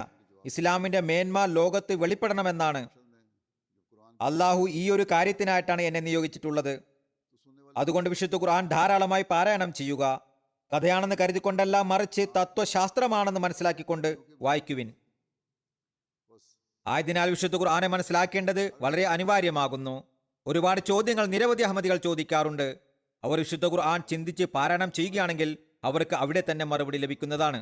ഇസ്ലാമിന്റെ മേന്മ ലോകത്ത് വെളിപ്പെടണമെന്നാണ്. അള്ളാഹു ഈ ഒരു കാര്യത്തിനായിട്ടാണ് എന്നെ നിയോഗിച്ചിട്ടുള്ളത്. അതുകൊണ്ട് വിശുദ്ധ ഖുർആൻ ധാരാളമായി പാരായണം ചെയ്യുക. കഥയാണെന്ന് കരുതിക്കൊണ്ടല്ല, മറിച്ച് തത്വശാസ്ത്രമാണെന്ന് മനസ്സിലാക്കിക്കൊണ്ട് വായിക്കുവിൻ. ആയതിനാൽ വിശുദ്ധ ഖുർആനെ മനസ്സിലാക്കേണ്ടത് വളരെ അനിവാര്യമാകുന്നു. ഒരുപാട് ചോദ്യങ്ങൾ നിരവധി അഹമ്മദികൾ ചോദിക്കാറുണ്ട്. അവർ വിശുദ്ധ ഖുർആൻ ചിന്തിച്ച് പാരായണം ചെയ്യുകയാണെങ്കിൽ അവർക്ക് അവിടെ തന്നെ മറുപടി ലഭിക്കുന്നതാണ്.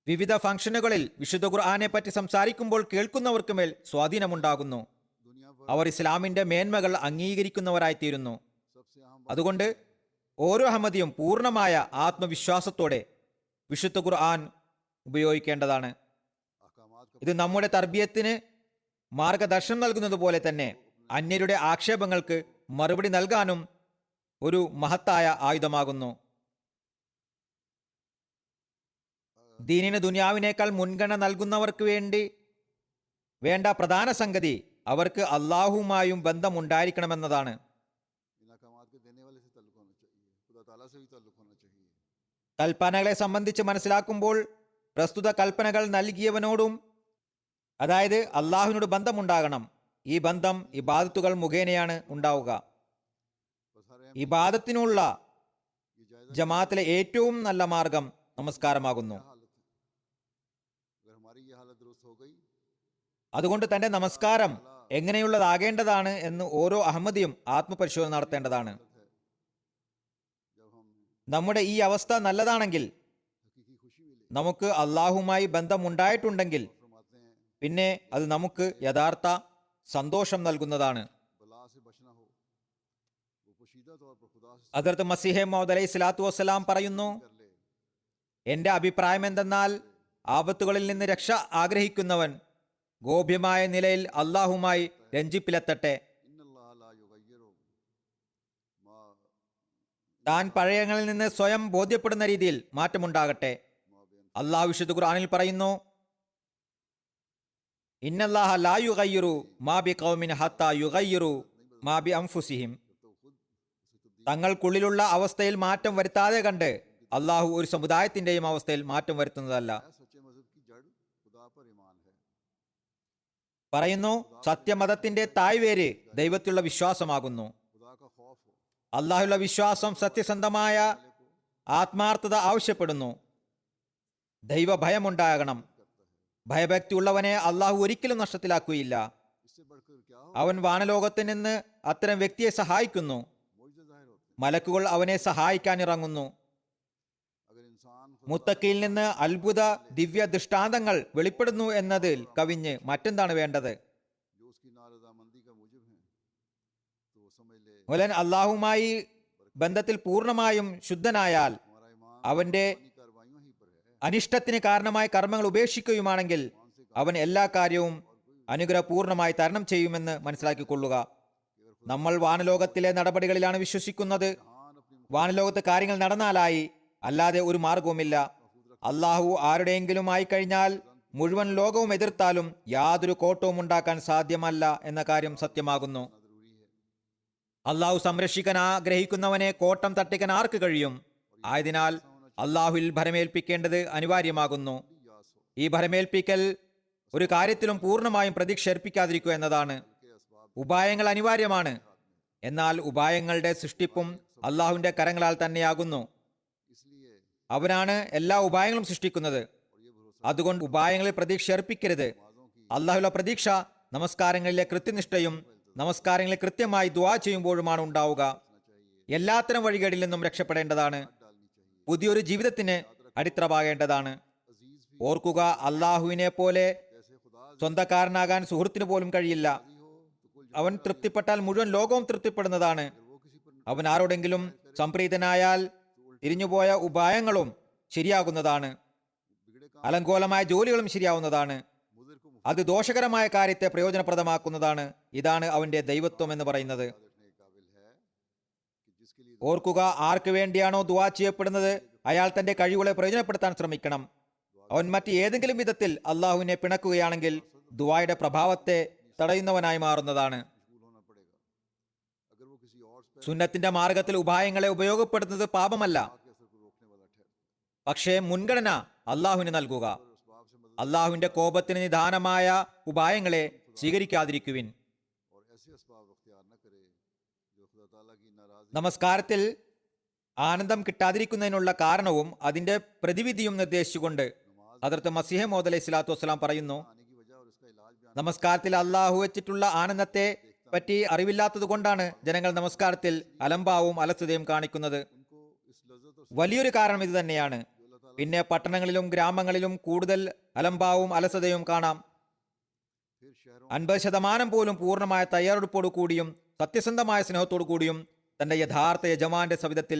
വിവിധ ഫംഗ്ഷനുകളിൽ വിശുദ്ധ ഖുർആനെ പറ്റി സംസാരിക്കുമ്പോൾ കേൾക്കുന്നവർക്ക് മേൽ സ്വാധീനമുണ്ടാകുന്നു. दुनिया पर അവർ ഇസ്ലാമിന്റെ മേന്മകൾ അംഗീകരിക്കുന്നവരായിത്തീരുന്നു. सबसे अहम അതുകൊണ്ട് ഓരോ അഹമ്മദിയും പൂർണ്ണമായ ആത്മവിശ്വാസത്തോടെ വിശുദ്ധ ഖുർആൻ ഉപയോഗിക്കേണ്ടതാണ്. अहकामात का ഇത് നമ്മുടെ തർബിയത്തിന് മാർഗദർശനം നൽകുന്നത് പോലെ തന്നെ അന്യരുടെ ആക്ഷേപങ്ങൾക്ക് മറുപടി നൽകാനും ഒരു മഹത്തായ ആയുധമാകുന്നു. ദീനിന് ദുനിയാവിനേക്കാൾ മുൻഗണന നൽകുന്നവർക്ക് വേണ്ട പ്രധാന സംഗതി അവർക്ക് അള്ളാഹുവുമായും ബന്ധമുണ്ടായിരിക്കണമെന്നതാണ്. इन अहकामात के देने वाले से ताल्लुक होना चाहिए, खुदा ताला से भी ताल्लुक होना चाहिए. കൽപ്പനകളെ സംബന്ധിച്ച് മനസ്സിലാക്കുമ്പോൾ പ്രസ്തുത കൽപ്പനകൾ നൽകിയവനോടും, അതായത് അള്ളാഹുവിനോട് ബന്ധമുണ്ടാകണം. ഈ ബന്ധം ഇബാദത്തുകൾ മുഖേനയാണ് ഉണ്ടാവുക. बस हर अहम ഇബാദത്തിനുള്ള ये जायजा ജമാഅത്തിലെ ഏറ്റവും നല്ല മാർഗം നമസ്കാരമാകുന്നു. हालत है. अगर हमारी ये हालत दुरुस्त हो गई അതുകൊണ്ട് തന്റെ നമസ്കാരം എങ്ങനെയുള്ളതാകേണ്ടതാണ് എന്ന് ഓരോ അഹമ്മദിയും ആത്മപരിശോധന നടത്തേണ്ടതാണ്. है जब हम നമ്മുടെ ഈ അവസ്ഥ നല്ലതാണെങ്കിൽ, हकीकी खुशी मिले നമുക്ക് അള്ളാഹുമായി ബന്ധമുണ്ടായിട്ടുണ്ടെങ്കിൽ, फरमाते हैं പിന്നെ അത് നമുക്ക് യഥാർത്ഥ സന്തോഷം നൽകുന്നതാണ്. बला से बचना हो वो पोशीदा तौर पर खुदा से ഹദ്റത്ത് മസീഹ് മൗഊദ് അലൈഹി സ്വലാത്തു വസ്സലാം പറയുന്നു, कर ले. എന്റെ അഭിപ്രായം എന്തെന്നാൽ ആപത്തുകളിൽ നിന്ന് രക്ഷ ആഗ്രഹിക്കുന്നവൻ ഗോപ്യമായ നിലയിൽ അള്ളാഹുമായി രഞ്ജിപ്പിലെത്തട്ടെ. इन्नल्लाह ला युगय्यिरु मा താൻ പഴയങ്ങളിൽ നിന്ന് സ്വയം ബോധ്യപ്പെടുന്ന രീതിയിൽ മാറ്റമുണ്ടാകട്ടെ. അള്ളാഹു വിശുദ്ധ ഖുർആനിൽ പറയുന്നു, ഇന്നല്ലാഹ ലാ യുഗയ്യിറു മാ ബി ഖൗമിൻ ഹത്താ യുഗയ്യിറു മാ ബി അൻഫുസിഹിം. തങ്ങൾക്കുള്ളിലുള്ള അവസ്ഥയിൽ മാറ്റം വരുത്താതെ കണ്ട് അള്ളാഹു ഒരു സമുദായത്തിന്റെയും അവസ്ഥയിൽ മാറ്റം വരുത്തുന്നതല്ല. सच्चे मजहब की जड़ खुदा पर ईमान है. പറയുന്നു, സത്യമതത്തിന്റെ തായ്വേര് ദൈവത്തിലുള്ള വിശ്വാസമാകുന്നു. खुदा का खौफ हो അള്ളാഹുള്ള വിശ്വാസം സത്യസന്ധമായ ആത്മാർത്ഥത ആവശ്യപ്പെടുന്നു. ദൈവഭയമുണ്ടാകണം. ഭയഭക്തി ഉള്ളവനെ അള്ളാഹു ഒരിക്കലും നഷ്ടത്തിലാക്കുകയില്ല. इससे बढ़कर क्या हो അവൻ വാനലോകത്ത് നിന്ന് അത്തരം വ്യക്തിയെ സഹായിക്കുന്നു. मुआजिज़े ज़ाहिर होते हैं. മലക്കുകൾ അവനെ സഹായിക്കാൻ ഇറങ്ങുന്നു. अगर इंसान മുത്തക്കിയിൽ നിന്ന് അത്ഭുത ദിവ്യ ദൃഷ്ടാന്തങ്ങൾ വെളിപ്പെടുന്നു എന്നതിൽ കവിഞ്ഞ് മറ്റെന്താണ് വേണ്ടത്? जो उसकी नारज़ामंदी का मूजिब हैं तो वो समझ ले മുലൻ അള്ളാഹുമായി ബന്ധത്തിൽ പൂർണ്ണമായും ശുദ്ധനായാൽ हमारा ईमान അവന്റെ अपनी कार्रवाइयों ही पर है. അനിഷ്ടത്തിന് കാരണമായ കർമ്മങ്ങൾ ഉപേക്ഷിക്കുകയുമാണെങ്കിൽ അവൻ എല്ലാ കാര്യവും അനുഗ്രഹപൂർണമായി തരണം ചെയ്യുമെന്ന് മനസ്സിലാക്കിക്കൊള്ളുക. നമ്മൾ വാനലോകത്തിലെ നടപടികളിലാണ് വിശ്വസിക്കുന്നത്. ईमान अपनी വാനലോകത്ത് കാര്യങ്ങൾ നടന്നാലായി, അല്ലാതെ ഒരു മാർഗവുമില്ല. അള്ളാഹു ആരുടെയെങ്കിലും ആയിക്കഴിഞ്ഞാൽ മുഴുവൻ ലോകവും എതിർത്താലും യാതൊരു കോട്ടവും ഉണ്ടാക്കാൻ സാധ്യമല്ല എന്ന കാര്യം സത്യമാകുന്നു. ज़रूरी है. അള്ളാഹു സംരക്ഷിക്കാൻ ആഗ്രഹിക്കുന്നവനെ കോട്ടം തട്ടിക്കാൻ ആർക്ക് കഴിയും? ആയതിനാൽ അള്ളാഹുവിൽ ഭരമേൽപ്പിക്കേണ്ടത് അനിവാര്യമാകുന്നു. यास हो ഈ ഭരമേൽപ്പിക്കൽ ഒരു കാര്യത്തിലും പൂർണ്ണമായും പ്രതീക്ഷ അർപ്പിക്കാതിരിക്കുക എന്നതാണ്. के असबाब ഉപായങ്ങൾ അനിവാര്യമാണ്, എന്നാൽ ഉപായങ്ങളുടെ സൃഷ്ടിപ്പും അള്ളാഹുവിന്റെ കരങ്ങളാൽ തന്നെയാകുന്നു. इसलिए അവനാണ് എല്ലാ ഉപായങ്ങളും സൃഷ്ടിക്കുന്നത്. और ये भरोसा അതുകൊണ്ട് ഉപായങ്ങളിൽ പ്രതീക്ഷ അർപ്പിക്കരുത്. नमाजों की അള്ളാഹുവിലെ പ്രതീക്ഷ നമസ്കാരങ്ങളിലെ കൃത്യനിഷ്ഠയും നമസ്കാരങ്ങളിൽ കൃത്യമായി ദുആ ചെയ്യുമ്പോഴുമാണ് ഉണ്ടാവുക. എല്ലാത്തരം വഴികളിൽ നിന്നും രക്ഷപ്പെടേണ്ടതാണ്. डालनी चाहिए. പുതിയൊരു ജീവിതത്തിന് അടിത്തറവാകേണ്ടതാണ്. अजीज भी ഓർക്കുക, അള്ളാഹുവിനെ പോലെ जैसे खुदा സ്വന്തക്കാരനാകാൻ സുഹൃത്തിന് പോലും കഴിയില്ല. राजी हो तो कुल അവൻ തൃപ്തിപ്പെട്ടാൽ മുഴുവൻ ലോകവും തൃപ്തിപ്പെടുന്നതാണ്. वो किसी पर അവൻ ആരോടെങ്കിലും സംപ്രീതനായാൽ തിരിഞ്ഞുപോയ ഉപായങ്ങളും ശരിയാകുന്നതാണ്. बिगड़े काम അലങ്കോലമായ ജോലികളും ശരിയാവുന്നതാണ്. मुदिर को അത് ദോഷകരമായ കാര്യത്തെ പ്രയോജനപ്രദമാക്കുന്നതാണ്. ഇതാണ് അവന്റെ ദൈവത്വം എന്ന് പറയുന്നത്. मुफ्त रखने के काबिल है कि जिसके लिए ഓർക്കുക, ആർക്ക് വേണ്ടിയാണോ ദുആ ചെയ്യപ്പെടുന്നത് അയാൾ തന്റെ കഴിവുകളെ പ്രയോജനപ്പെടുത്താൻ ശ്രമിക്കണം. അവൻ മറ്റ് ഏതെങ്കിലും വിധത്തിൽ അള്ളാഹുവിനെ പിണക്കുകയാണെങ്കിൽ ദുആയുടെ പ്രഭാവത്തെ തടയുന്നവനായി മാറുന്നതാണ്. मशगूल होना पड़ेगा. अगर वो किसी और पे സുന്നത്തിന്റെ മാർഗത്തിൽ ഉപായങ്ങളെ ഉപയോഗപ്പെടുത്തുന്നത് പാപമല്ല, के असर को रोकने वाला ठहरता പക്ഷേ മുൻഗണന അള്ളാഹുവിന് നൽകുക. है और उस बाब से मदद അള്ളാഹുവിന്റെ കോപത്തിന് നിദാനമായ ഉപായങ്ങളെ സ്വീകരിക്കാതിരിക്കുവിൻ. और ऐसे असबाब अख्तियार न करे जो खुदा ताला की नाराजगी നമസ്കാരത്തിൽ ആനന്ദം കിട്ടാതിരിക്കുന്നതിനുള്ള കാരണവും അതിന്റെ പ്രതിവിധിയും നിർദ്ദേശിച്ചുകൊണ്ട് ഹദ്റത്ത് മസീഹ് മൗഊദ് അലൈഹി സ്വലാത്തു വസ്സലാം പറയുന്നു, आने की वजह और इसका इलाज बयान നമസ്കാരത്തിൽ അള്ളാഹു വെച്ചിട്ടുള്ള ആനന്ദത്തെ പറ്റി അറിവില്ലാത്തത് കൊണ്ടാണ് ജനങ്ങൾ നമസ്കാരത്തിൽ അലംഭാവവും അലസതയും കാണിക്കുന്നത്. उनको इस लज्जत और വലിയൊരു കാരണം ഇത് തന്നെയാണ്. जो अल्लाह ताला പിന്നെ പട്ടണങ്ങളിലും ഗ്രാമങ്ങളിലും കൂടുതൽ അലംഭാവവും അലസതയും കാണാം. फिर शहरों 50% പോലും പൂർണ്ണമായ തയ്യാറെടുപ്പോടു കൂടിയും സത്യസന്ധമായ സ്നേഹത്തോടു കൂടിയും തന്റെ യഥാർത്ഥ യജമാന്റെ സവിധത്തിൽ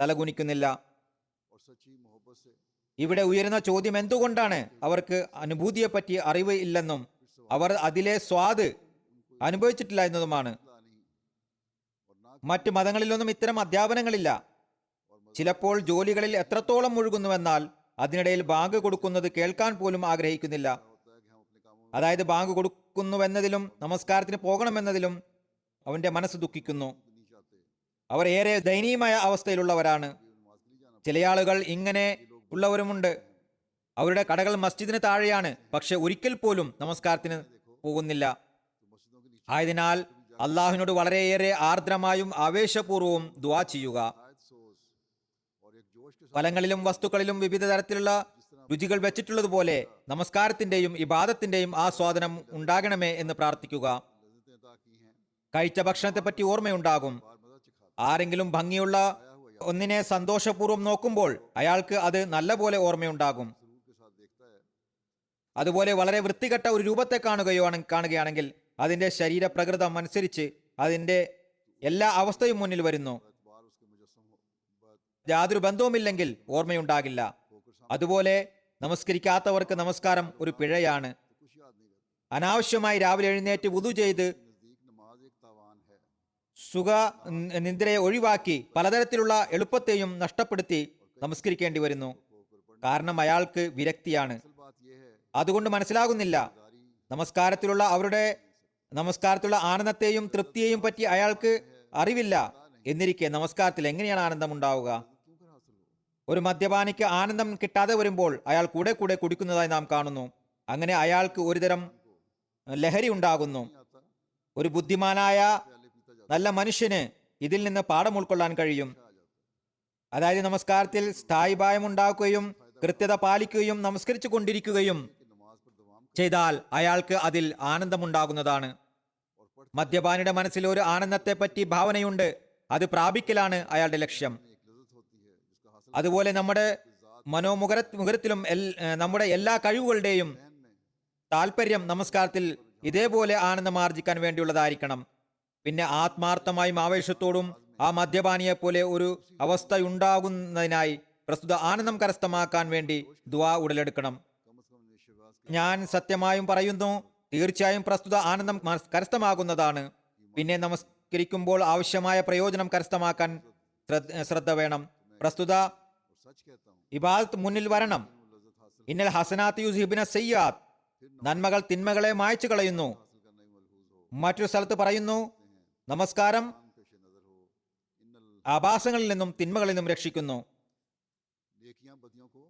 തലകുനിക്കുന്നില്ല. और सच्ची मोहब्बत से ഇവിടെ ഉയരുന്ന ചോദ്യം, എന്തുകൊണ്ടാണ് അവർക്ക് അനുഭൂതിയെപ്പറ്റി അറിവ് ഇല്ലെന്നും അവർ അതിലെ സ്വാദ് അനുഭവിച്ചിട്ടില്ല എന്നതുമാണ്. नहीं और ना മറ്റ് മതങ്ങളിലൊന്നും ഇത്തരം അധ്യാപനങ്ങളില്ല. ചിലപ്പോൾ ജോലികളിൽ എത്രത്തോളം മുഴുകുന്നുവെന്നാൽ അതിനിടയിൽ ബാങ്ക് കൊടുക്കുന്നത് കേൾക്കാൻ പോലും ആഗ്രഹിക്കുന്നില്ല. होता है कि हम अपने कामों അതായത് ബാങ്ക് കൊടുക്കുന്നുവെന്നതിലും നമസ്കാരത്തിന് പോകണമെന്നതിലും അവന്റെ മനസ്സ് ദുഃഖിക്കുന്നു. में नहीं चाहते, അവർ ഏറെ ദയനീയമായ അവസ്ഥയിലുള്ളവരാണ്. नमाज के लिए जाना ചില ആളുകൾ ഇങ്ങനെ ഉള്ളവരുമുണ്ട്. അവരുടെ കടകൾ മസ്ജിദിന് താഴെയാണ്, പക്ഷെ ഒരിക്കൽ പോലും നമസ്കാരത്തിന് പോകുന്നില്ല. तो मस्जिदों के नीचे ആയതിനാൽ അള്ളാഹുവിനോട് വളരെയേറെ ആർദ്രമായും ആവേശപൂർവ്വവും ദുആ ചെയ്യുക. आयत सोच और एक जोश के साथ ഫലങ്ങളിലും വസ്തുക്കളിലും വിവിധ തരത്തിലുള്ള രുചികൾ വെച്ചിട്ടുള്ളതുപോലെ നമസ്കാരത്തിന്റെയും ഇബാദത്തിന്റെയും ആസ്വാദനം ഉണ്ടാകണമേ എന്ന് പ്രാർത്ഥിക്കുക. लज्जतें अता की हैं, കഴിച്ച ഭക്ഷണത്തെപ്പറ്റി ഓർമ്മയുണ്ടാകും. बार मजा चिखा ആരെങ്കിലും ഭംഗിയുള്ള ഒന്നിനെ സന്തോഷപൂർവ്വം നോക്കുമ്പോൾ അയാൾക്ക് അത് നല്ല പോലെ ഓർമ്മയുണ്ടാകും. सुरूर के साथ देखता है, അതുപോലെ വളരെ വൃത്തികെട്ട ഒരു രൂപത്തെ കാണുകയാണെങ്കിൽ അതിന്റെ ശരീരപ്രകൃതം അനുസരിച്ച് അതിന്റെ എല്ലാ അവസ്ഥയും മുന്നിൽ വരുന്നു. एतबार उसके मुजस्सम हो बात യാതൊരു ബന്ധവുമില്ലെങ്കിൽ ഓർമ്മയുണ്ടാകില്ല. होकर सामने അതുപോലെ നമസ്കരിക്കാത്തവർക്ക് നമസ്കാരം ഒരു പിഴയാണ്. तो कुछ याद नहीं रहता। അനാവശ്യമായി രാവിലെ എഴുന്നേറ്റ് വുദു ചെയ്ത് नजदीक नमाज एक तावान है, സുഖ നിദ്രയെ ഒഴിവാക്കി പലതരത്തിലുള്ള എളുപ്പത്തെയും നഷ്ടപ്പെടുത്തി നമസ്കരിക്കേണ്ടി വരുന്നു. होकर पढ़ना। കാരണം അയാൾക്ക് വിരക്തിയാണ്. असल बात यह है, അതുകൊണ്ട് മനസ്സിലാകുന്നില്ല जारी നമസ്കാരത്തിലുള്ള ആനന്ദത്തെയും തൃപ്തിയെയും പറ്റി അയാൾക്ക് അറിവില്ല. എന്നിരിക്കെ നമസ്കാരത്തിൽ എങ്ങനെയാണ് ആനന്ദം ഉണ്ടാവുക? क्यों कर हासिल हो? ഒരു മദ്യപാനിക്ക് ആനന്ദം കിട്ടാതെ വരുമ്പോൾ അയാൾ കൂടെ കൂടെ കുടിക്കുന്നതായി നാം കാണുന്നു. അങ്ങനെ അയാൾക്ക് ഒരുതരം ലഹരി ഉണ്ടാകുന്നു. नहीं आता, ഒരു ബുദ്ധിമാനായ प्याले पीता जाता നല്ല മനുഷ്യന് ഇതിൽ നിന്ന് പാഠം ഉൾക്കൊള്ളാൻ കഴിയും. आ जाता। അതായത് നമസ്കാരത്തിൽ സ്ഥായിഭായം ഉണ്ടാക്കുകയും കൃത്യത പാലിക്കുകയും നമസ്കരിച്ചു കൊണ്ടിരിക്കുകയും कि नमाज पर दवाम ചെയ്താൽ അയാൾക്ക് അതിൽ ആനന്ദമുണ്ടാകുന്നതാണ്. और पढ़ മദ്യപാനിയുടെ മനസ്സിൽ ഒരു ആനന്ദത്തെ പറ്റി ഭാവനയുണ്ട്. അത് പ്രാപിക്കലാണ് അയാളുടെ ലക്ഷ്യം. में एक लज्जत होती है जिसका हासिल അതുപോലെ നമ്മുടെ മുഖത്തിലും നമ്മുടെ എല്ലാ കഴിവുകളുടെയും जहन में താല്പര്യം നമസ്കാരത്തിൽ ഇതേപോലെ ആനന്ദം ആർജിക്കാൻ വേണ്ടിയുള്ളതായിരിക്കണം. പിന്നെ ആത്മാർത്ഥമായും ആവേശത്തോടും ആ മദ്യപാനിയെ പോലെ ഒരു അവസ്ഥയുണ്ടാകുന്നതിനായി പ്രസ്തുത ആനന്ദം കരസ്ഥമാക്കാൻ വേണ്ടി ദുആ ഉടലെടുക്കണം. कम से कम निश्चित ഞാൻ സത്യമായും പറയുന്നു, തീർച്ചയായും പ്രസ്തുത ആനന്ദം കരസ്ഥമാകുന്നതാണ്. പിന്നെ നമസ്കരിക്കുമ്പോൾ ആവശ്യമായ പ്രയോജനം കരസ്ഥമാക്കാൻ ശ്രദ്ധ വേണം. പ്രസ്തുത और सच कहता हूँ, ഇബാദത്ത് മുന്നിൽ വരണം. लज्जत हासिल ഇന്നൽ ഹസനാത്ത് യുസ്ഹിബിന സയ്യാത്ത്, നന്മകൾ തിന്മകളെ മായ്ച്ചു കളയുന്നു. हासिल करना ही मलहूज हो, മറ്റൊരു സ്ഥലത്ത് പറയുന്നു, നമസ്കാരം आम पेश नजर हो, इन्नल ആഭാസങ്ങളിൽ നിന്നും തിന്മകളിൽ നിന്നും രക്ഷിക്കുന്നു. नेकियां बदियों को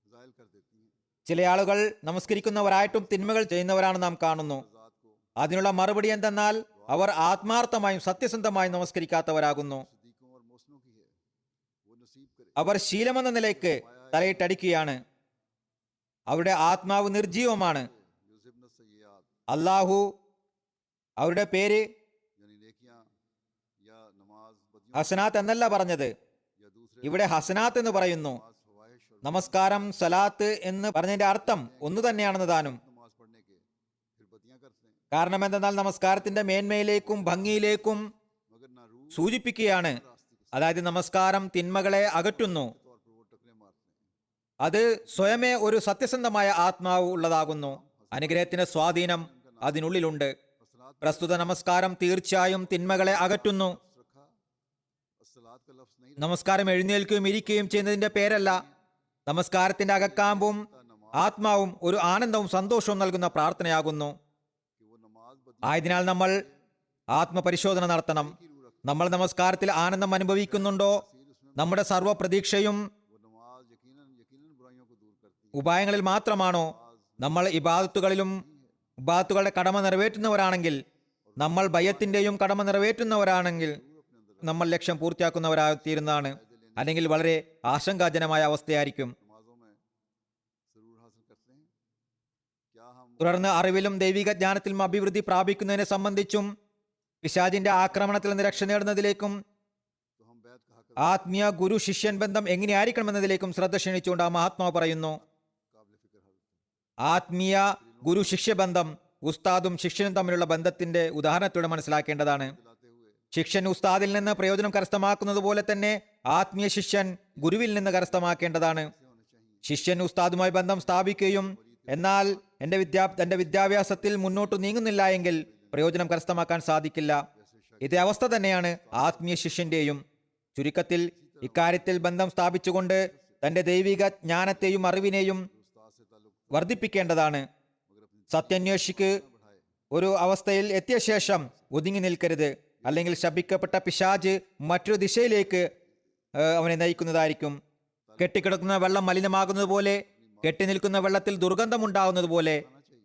जायल कर देती हैं, ചില ആളുകൾ നമസ്കരിക്കുന്നവരായിട്ടും തിന്മകൾ ചെയ്യുന്നവരാണ് നാം കാണുന്നു. ज़ात को അതിനുള്ള മറുപടി എന്തെന്നാൽ അവർ ആത്മാർത്ഥമായും സത്യസന്ധമായും നമസ്കരിക്കാത്തവരാകുന്നു. सदीकों और मौसमों की है, वो नसीब करे। അവർ ശീലമെന്ന നിലയ്ക്ക് തലയിട്ടടിക്കുകയാണ്. അവരുടെ ആത്മാവ് നിർജീവമാണ്. युज़िबन सय्यात, അള്ളാഹു അവരുടെ പേര് यानी नेकियां या नमाज बदियों ഹസനാത്ത് എന്നല്ല പറഞ്ഞത്. या दूसरे ഇവിടെ ഹസനാത്ത് എന്ന് പറയുന്നു. नमाज फवाहिश और നമസ്കാരം സലാത്ത് എന്ന് പറഞ്ഞതിന്റെ അർത്ഥം ഒന്നു തന്നെയാണെന്ന് താനും. नमाज पढ़ने के फिर बदियां करते हैं, കാരണം എന്തെന്നാൽ നമസ്കാരത്തിന്റെ മേന്മയിലേക്കും ഭംഗിയിലേക്കും मगर ना रूह സൂചിപ്പിക്കുകയാണ്. അതായത് നമസ്കാരം തിന്മകളെ അകറ്റുന്നു. के तौर पर वो टकरे मारते हैं। അത് സ്വയമേ ഒരു സത്യസന്ധമായ ആത്മാവ് ഉള്ളതാകുന്നു. അനുഗ്രഹത്തിന്റെ സ്വാധീനം അതിനുള്ളിലുണ്ട്. असलात പ്രസ്തുത നമസ്കാരം തീർച്ചയായും തിന്മകളെ അകറ്റുന്നു. रखा, असलात का लफ्ज नहीं നമസ്കാരം എഴുന്നേൽക്കുകയും ഇരിക്കുകയും ചെയ്യുന്നതിന്റെ പേരല്ല. നമസ്കാരത്തിന്റെ അകക്കാമ്പും ആത്മാവും ഒരു ആനന്ദവും സന്തോഷവും നൽകുന്ന പ്രാർത്ഥനയാകുന്നു. कि वो नमाज बदियों ആയതിനാൽ നമ്മൾ ആത്മപരിശോധന നടത്തണം. നമ്മൾ നമസ്കാരത്തിൽ ആനന്ദം അനുഭവിക്കുന്നുണ്ടോ? നമ്മുടെ സർവ്വ പ്രതീക്ഷയും वो नमाज यकीनन यकीनन बुराइयों को दूर करती है। ഉപായങ്ങളിൽ മാത്രമാണോ? നമ്മൾ ഇബാദത്തുകളുടെ കടമ നിറവേറ്റുന്നവരാണെങ്കിൽ, നമ്മൾ ഭയത്തിന്റെയും കടമ നിറവേറ്റുന്നവരാണെങ്കിൽ നമ്മൾ ലക്ഷ്യം പൂർത്തിയാക്കുന്നവരായിത്തീരുന്നതാണ്. അല്ലെങ്കിൽ വളരെ ആശങ്കാജനമായ അവസ്ഥയായിരിക്കും. नमाजों में जरूर हासिल करते हैं। क्या हम തുടർന്ന് അറിവിലും ദൈവിക ജ്ഞാനത്തിലും അഭിവൃദ്ധി പ്രാപിക്കുന്നതിനെ സംബന്ധിച്ചും പിശാചിന്റെ ആക്രമണത്തിൽ നിന്ന് രക്ഷ നേടുന്നതിലേക്കും तो हम बैत का हक ആത്മീയ ഗുരു ശിഷ്യൻ ബന്ധം എങ്ങനെയായിരിക്കണമെന്നതിലേക്കും ശ്രദ്ധ ക്ഷണിച്ചുകൊണ്ട് ആ മഹാത്മാവ് പറയുന്നു, ആത്മീയ ഗുരു ശിഷ്യ ബന്ധം ഉസ്താദും ശിഷ്യനും തമ്മിലുള്ള ബന്ധത്തിന്റെ ഉദാഹരണത്തോടെ മനസ്സിലാക്കേണ്ടതാണ്. ശിഷ്യൻ ഉസ്താദിൽ നിന്ന് പ്രയോജനം കരസ്ഥമാക്കുന്നത് പോലെ തന്നെ ആത്മീയ ശിഷ്യൻ ഗുരുവിൽ നിന്ന് കരസ്ഥമാക്കേണ്ടതാണ്. ശിഷ്യൻ ഉസ്താദുമായി ബന്ധം സ്ഥാപിക്കുകയും എന്നാൽ എന്റെ വിദ്യാഭ്യാസത്തിൽ മുന്നോട്ട് നീങ്ങുന്നില്ല എങ്കിൽ പ്രയോജനം കരസ്ഥമാക്കാൻ സാധിക്കില്ല. ഇതേ അവസ്ഥ തന്നെയാണ് ആത്മീയ ശിഷ്യന്റെയും. ചുരുക്കത്തിൽ ഇക്കാര്യത്തിൽ ബന്ധം സ്ഥാപിച്ചുകൊണ്ട് തന്റെ ദൈവിക ജ്ഞാനത്തെയും അറിവിനെയും വർദ്ധിപ്പിക്കേണ്ടതാണ്. സത്യാന്വേഷിക്ക് ഒരു അവസ്ഥയിൽ എത്തിയ ശേഷം ഒതുങ്ങി നിൽക്കരുത്, അല്ലെങ്കിൽ ശപിക്കപ്പെട്ട പിശാച് മറ്റൊരു ദിശയിലേക്ക് അവനെ നയിക്കുന്നതായിരിക്കും. കെട്ടിക്കിടക്കുന്ന വെള്ളം മലിനമാകുന്നത് പോലെ, കെട്ടി നിൽക്കുന്ന വെള്ളത്തിൽ ദുർഗന്ധമുണ്ടാകുന്നത് പോലെ,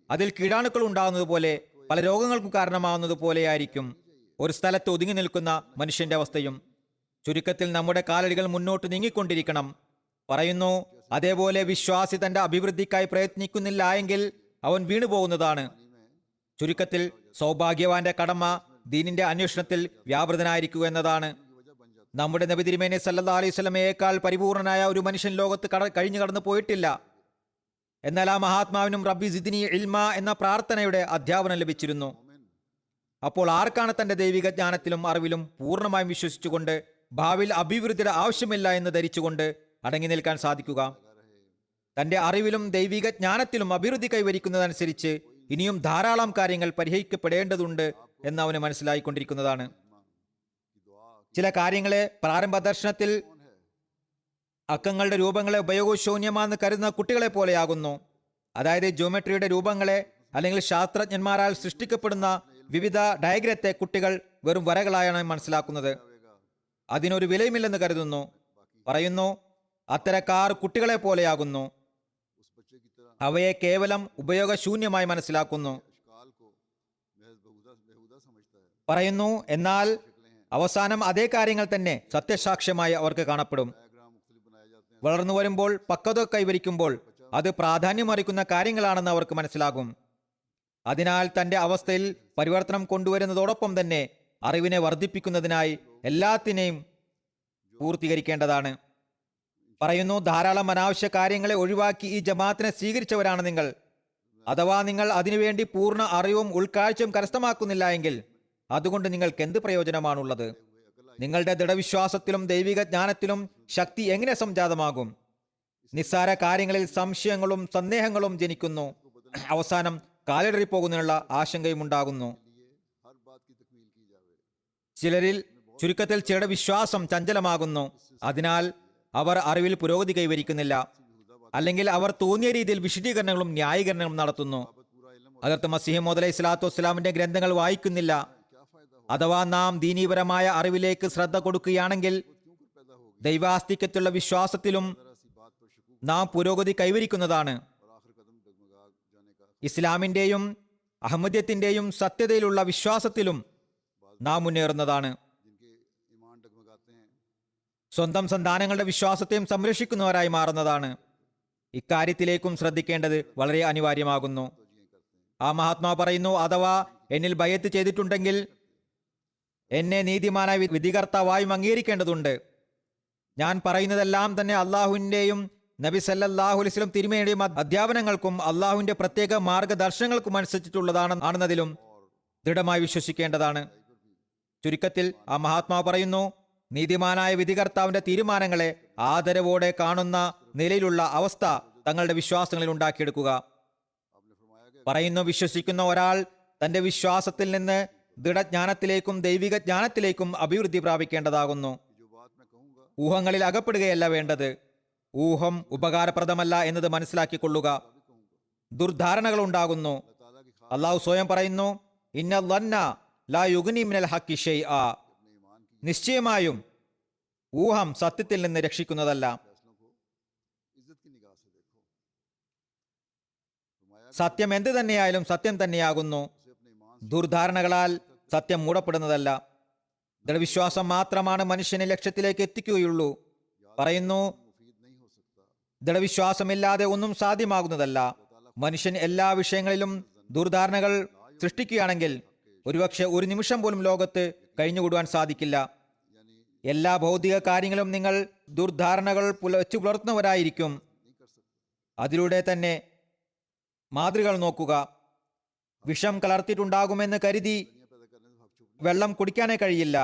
അതിൽ കീടാണുക്കൾ ഉണ്ടാകുന്നത് പോലെ, പല രോഗങ്ങൾക്കും കാരണമാവുന്നത് പോലെയായിരിക്കും ഒരു സ്ഥലത്ത് ഒതുങ്ങി നിൽക്കുന്ന മനുഷ്യന്റെ അവസ്ഥയും. ചുരുക്കത്തിൽ നമ്മുടെ കാലടികൾ മുന്നോട്ട് നീങ്ങിക്കൊണ്ടിരിക്കണം. പറയുന്നു, അതേപോലെ വിശ്വാസി തന്റെ അഭിവൃദ്ധിക്കായി പ്രയത്നിക്കുന്നില്ല എങ്കിൽ അവൻ വീണുപോകുന്നതാണ്. ചുരുക്കത്തിൽ സൗഭാഗ്യവാന്റെ കടമ ദീനിന്റെ അന്വേഷണത്തിൽ വ്യാപൃതനായിരിക്കുക എന്നതാണ്. നമ്മുടെ നബി തിരുമേനി സല്ലല്ലാഹു അലൈഹി വസല്ലമയേക്കാൾ പരിപൂർണനായ ഒരു മനുഷ്യൻ ലോകത്ത് കഴിഞ്ഞു കടന്നു പോയിട്ടില്ല. എന്നാൽ ആ മഹാത്മാവിനും റബ്ബി സിദ്നി ഇൽമ എന്ന പ്രാർത്ഥനയുടെ അധ്യാപനം ലഭിച്ചിരുന്നു. അപ്പോൾ ആർക്കാണ് തന്റെ ദൈവിക ജ്ഞാനത്തിലും അറിവിലും പൂർണ്ണമായും വിശ്വസിച്ചുകൊണ്ട് ഭാവിയിൽ അഭിവൃദ്ധിയുടെ ആവശ്യമില്ല എന്ന് ധരിച്ചുകൊണ്ട് അടങ്ങി നിൽക്കാൻ സാധിക്കുക? തന്റെ അറിവിലും ദൈവിക ജ്ഞാനത്തിലും അഭിവൃദ്ധി കൈവരിക്കുന്നതനുസരിച്ച് ഇനിയും ധാരാളം കാര്യങ്ങൾ പരിഹരിക്കപ്പെടേണ്ടതുണ്ട് എന്ന് അവന് മനസ്സിലായിക്കൊണ്ടിരിക്കുന്നതാണ്. ചില കാര്യങ്ങളെ പ്രാരംഭ ദർശനത്തിൽ അക്കങ്ങളുടെ രൂപങ്ങളെ ഉപയോഗശൂന്യമാണെന്ന് കരുതുന്ന കുട്ടികളെ പോലെയാകുന്നു. അതായത് ജിയോമെട്രിയുടെ രൂപങ്ങളെ അല്ലെങ്കിൽ ശാസ്ത്രജ്ഞന്മാരാൽ സൃഷ്ടിക്കപ്പെടുന്ന വിവിധ ഡയഗ്രത്തെ കുട്ടികൾ വെറും വരകളായാണ് മനസ്സിലാക്കുന്നത്. അതിനൊരു വിലയുമില്ലെന്ന് കരുതുന്നു. പറയുന്നു, അത്തരക്കാർ കുട്ടികളെ പോലെയാകുന്നു. അവയെ കേവലം ഉപയോഗശൂന്യമായി മനസ്സിലാക്കുന്നു. പറയുന്നു, എന്നാൽ അവസാനം അതേ കാര്യങ്ങൾ തന്നെ സത്യസാക്ഷ്യമായി അവർക്ക് കാണപ്പെടും. വളർന്നു വരുമ്പോൾ, പക്വത കൈവരിക്കുമ്പോൾ അത് പ്രാധാന്യമറിക്കുന്ന കാര്യങ്ങളാണെന്ന് അവർക്ക് മനസ്സിലാകും. അതിനാൽ തന്റെ അവസ്ഥയിൽ പരിവർത്തനം കൊണ്ടുവരുന്നതോടൊപ്പം തന്നെ അറിവിനെ വർദ്ധിപ്പിക്കുന്നതിനായി എല്ലാത്തിനെയും പൂർത്തീകരിക്കേണ്ടതാണ്. പറയുന്നു, ധാരാളം അനാവശ്യ കാര്യങ്ങളെ ഒഴിവാക്കി ഈ ജമാഅത്തിനെ സ്വീകരിച്ചവരാണ് നിങ്ങൾ. അഥവാ നിങ്ങൾ അതിനുവേണ്ടി പൂർണ്ണ അറിവും ഉൾക്കാഴ്ചയും കരസ്ഥമാക്കുന്നില്ല എങ്കിൽ അതുകൊണ്ട് നിങ്ങൾക്ക് എന്ത് പ്രയോജനമാണുള്ളത്? നിങ്ങളുടെ ദൃഢവിശ്വാസത്തിലും ദൈവിക ജ്ഞാനത്തിലും ശക്തി എങ്ങനെ സംജാതമാകും? നിസ്സാര കാര്യങ്ങളിൽ സംശയങ്ങളും സന്ദേഹങ്ങളും ജനിക്കുന്നു. അവസാനം കാലിടറിപ്പോകുന്നതിനുള്ള ആശങ്കയും ഉണ്ടാകുന്നു. ചുരുക്കത്തിൽ ചിലരുടെ വിശ്വാസം ചഞ്ചലമാകുന്നു. അതിനാൽ അവർ അറിവിൽ പുരോഗതി കൈവരിക്കുന്നില്ല. അല്ലെങ്കിൽ അവർ തോന്നിയ രീതിയിൽ വിശദീകരണങ്ങളും ന്യായീകരണങ്ങളും നടത്തുന്നു. ഹദരത്ത് മസീഹ് മൗഊദ് അലൈഹി സ്വലാത്തു വസ്സലാമിന്റെ ഗ്രന്ഥങ്ങൾ വായിക്കുന്നില്ല. അഥവാ നാം ദീനീപരമായ അറിവിലേക്ക് ശ്രദ്ധ കൊടുക്കുകയാണെങ്കിൽ ദൈവാസ്തിക്യത്തിലുള്ള വിശ്വാസത്തിലും നാം പുരോഗതി കൈവരിക്കുന്നതാണ്. ഇസ്ലാമിന്റെയും അഹമ്മദിയത്തിന്റെയും സത്യതയിലുള്ള വിശ്വാസത്തിലും നാം മുന്നേറുന്നതാണ്. സ്വന്തം സന്താനങ്ങളുടെ വിശ്വാസത്തെയും സംരക്ഷിക്കുന്നവരായി മാറുന്നതാണ്. ഇക്കാര്യത്തിലേക്കും ശ്രദ്ധിക്കേണ്ടത് വളരെ അനിവാര്യമാകുന്നു. ആ മഹാത്മാവ് പറയുന്നു, അഥവാ എന്നിൽ ബയത്ത് ചെയ്തിട്ടുണ്ടെങ്കിൽ എന്നെ നീതിമാനായ വിധികർത്താവായും അംഗീകരിക്കേണ്ടതുണ്ട്. ഞാൻ പറയുന്നതെല്ലാം തന്നെ അള്ളാഹുവിന്റെയും നബി സല്ലല്ലാഹു അലൈഹി വസല്ലം തിരുമേനിയുടെയും അധ്യാപനങ്ങൾക്കും അള്ളാഹുവിന്റെ പ്രത്യേക മാർഗദർശനങ്ങൾക്കും അനുസരിച്ചിട്ടുള്ളതാണെന്നതിലും ദൃഢമായി വിശ്വസിക്കേണ്ടതാണ്. ചുരുക്കത്തിൽ ആ മഹാത്മാവ് പറയുന്നു, നീതിമാനായ വിധികർത്താവിന്റെ തീരുമാനങ്ങളെ ആദരവോടെ കാണുന്ന നിലയിലുള്ള അവസ്ഥ തങ്ങളുടെ വിശ്വാസങ്ങളിൽ ഉണ്ടാക്കിയെടുക്കുക. പറയുന്നു, വിശ്വസിക്കുന്ന ഒരാൾ തന്റെ വിശ്വാസത്തിൽ നിന്ന് ദൃഢജ്ഞാനത്തിലേക്കും ദൈവിക ജ്ഞാനത്തിലേക്കും അഭിവൃദ്ധി പ്രാപിക്കേണ്ടതാകുന്നു. ഊഹങ്ങളിൽ അകപ്പെടുകയല്ല വേണ്ടത്. ഊഹം ഉപകാരപ്രദമല്ല എന്നത് മനസ്സിലാക്കിക്കൊള്ളുക. ദുർധാരണകൾ ഉണ്ടാകുന്നു. അള്ളാഹു സ്വയം പറയുന്നു, ഇന്ന ലന്ന ലാ യുഗ്നി മിനൽ ഹഖി ഷൈഅ. നിശ്ചയമായും ഊഹം സത്യത്തിൽ നിന്ന് രക്ഷിക്കുന്നതല്ല. സത്യം എന്ത് തന്നെയായാലും സത്യം തന്നെയാകുന്നു. ദുർധാരണകളാൽ സത്യം മൂടപ്പെടുന്നതല്ല. ദൃഢവിശ്വാസം മാത്രമാണ് മനുഷ്യനെ ലക്ഷ്യത്തിലേക്ക് എത്തിക്കുകയുള്ളൂ. പറയുന്നു, ദൃഢവിശ്വാസമില്ലാതെ ഒന്നും സാധ്യമാകുന്നതല്ല. മനുഷ്യൻ എല്ലാ വിഷയങ്ങളിലും ദുർധാരണകൾ സൃഷ്ടിക്കുകയാണെങ്കിൽ ഒരുപക്ഷെ ഒരു നിമിഷം പോലും ലോകത്ത് കഴിഞ്ഞുകൂടുവാൻ സാധിക്കില്ല. എല്ലാ ഭൗതിക കാര്യങ്ങളും നിങ്ങൾ ദുർധാരണകൾ വെച്ചു പുലർത്തുന്നവരായിരിക്കും. അതിലൂടെ തന്നെ മാതൃകൾ നോക്കുക. വിഷം കലർത്തിയിട്ടുണ്ടാകുമെന്ന് കരുതി വെള്ളം കുടിക്കാനേ കഴിയില്ല.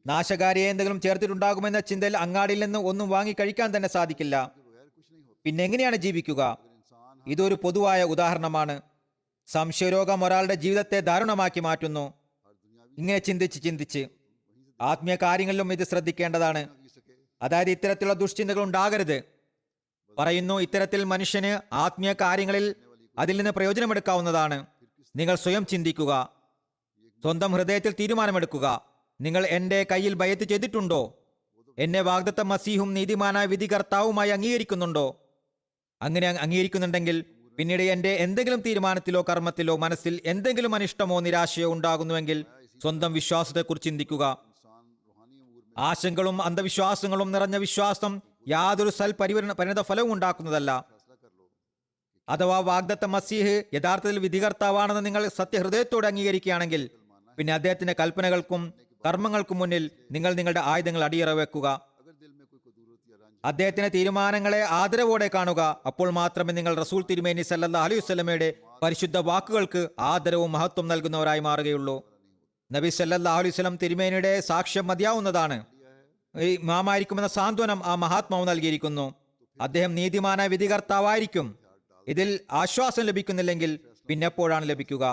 നാശകാരിയെ എന്തെങ്കിലും ചേർത്തിട്ടുണ്ടാകുമെന്ന ചിന്തയിൽ അങ്ങാടിയിൽ നിന്ന് ഒന്നും വാങ്ങി കഴിക്കാൻ തന്നെ സാധിക്കില്ല. പിന്നെ എങ്ങനെയാണ് ജീവിക്കുക? ഇതൊരു പൊതുവായ ഉദാഹരണമാണ്. സംശയരോഗം ഒരാളുടെ ജീവിതത്തെ ദാരുണമാക്കി മാറ്റുന്നു. ഇങ്ങനെ ചിന്തിച്ച് ആത്മീയ കാര്യങ്ങളിലും ഇത് ശ്രദ്ധിക്കേണ്ടതാണ്. അതായത് ഇത്തരത്തിലുള്ള ദുഷ്ചിന്തകൾ ഉണ്ടാകരുത്. പറയുന്നു, ഇത്തരത്തിൽ മനുഷ്യന് ആത്മീയ കാര്യങ്ങളിൽ അതിൽ നിന്ന് പ്രയോജനമെടുക്കാവുന്നതാണ്. നിങ്ങൾ സ്വയം ചിന്തിക്കുക, സ്വന്തം ഹൃദയത്തിൽ തീരുമാനമെടുക്കുക. നിങ്ങൾ എൻ്റെ കയ്യിൽ ബയത്ത് ചെയ്തിട്ടുണ്ടോ? എന്നെ വാഗ്ദത്ത മസീഹും നീതിമാനായ വിധികർത്താവുമായി അംഗീകരിക്കുന്നുണ്ടോ? അങ്ങനെ അംഗീകരിക്കുന്നുണ്ടെങ്കിൽ പിന്നീട് എൻ്റെ എന്തെങ്കിലും തീരുമാനത്തിലോ കർമ്മത്തിലോ മനസ്സിൽ എന്തെങ്കിലും അനിഷ്ടമോ നിരാശയോ ഉണ്ടാകുന്നുവെങ്കിൽ സ്വന്തം വിശ്വാസത്തെക്കുറിച്ച് ചിന്തിക്കുക. ആശങ്കകളും അന്ധവിശ്വാസങ്ങളും നിറഞ്ഞ വിശ്വാസം യാതൊരു പരിണിത ഫലവും ഉണ്ടാക്കുന്നതല്ല. അഥവാ വാഗ്ദത്ത മസീഹ് യഥാർത്ഥത്തിൽ വിധികർത്താവാണെന്ന് നിങ്ങൾ സത്യഹൃദയത്തോടെ അംഗീകരിക്കുകയാണെങ്കിൽ പിന്നെ അദ്ദേഹത്തിന്റെ കൽപ്പനകൾക്കും കർമ്മങ്ങൾക്കും മുന്നിൽ നിങ്ങൾ നിങ്ങളുടെ ആയുധങ്ങൾ അടിയറ വെക്കുക. അദ്ദേഹത്തിന്റെ തീരുമാനങ്ങളെ ആദരവോടെ കാണുക. അപ്പോൾ മാത്രമേ നിങ്ങൾ റസൂൽ തിരുമേനി സല്ലല്ലാഹു അലൈഹി വസല്ലമയുടെ പരിശുദ്ധ വാക്കുകൾക്ക് ആദരവും മഹത്വം നൽകുന്നവരായി മാറുകയുള്ളൂ. നബി സല്ലല്ലാഹു അലൈഹി വസല്ലം തിരുമേനിയുടെ സാക്ഷ്യം മതിയാവുന്നതാണ്. ഈ ഇമാമായിരിക്കുമെന്ന സാന്ത്വനം ആ മഹാത്മാവ് നൽകിയിരിക്കുന്നു. അദ്ദേഹം നീതിമാനായ വിധികർത്താവായിരിക്കും. ഇതിൽ ആശ്വാസം ലഭിക്കുന്നില്ലെങ്കിൽ പിന്നെപ്പോഴാണ് ലഭിക്കുക?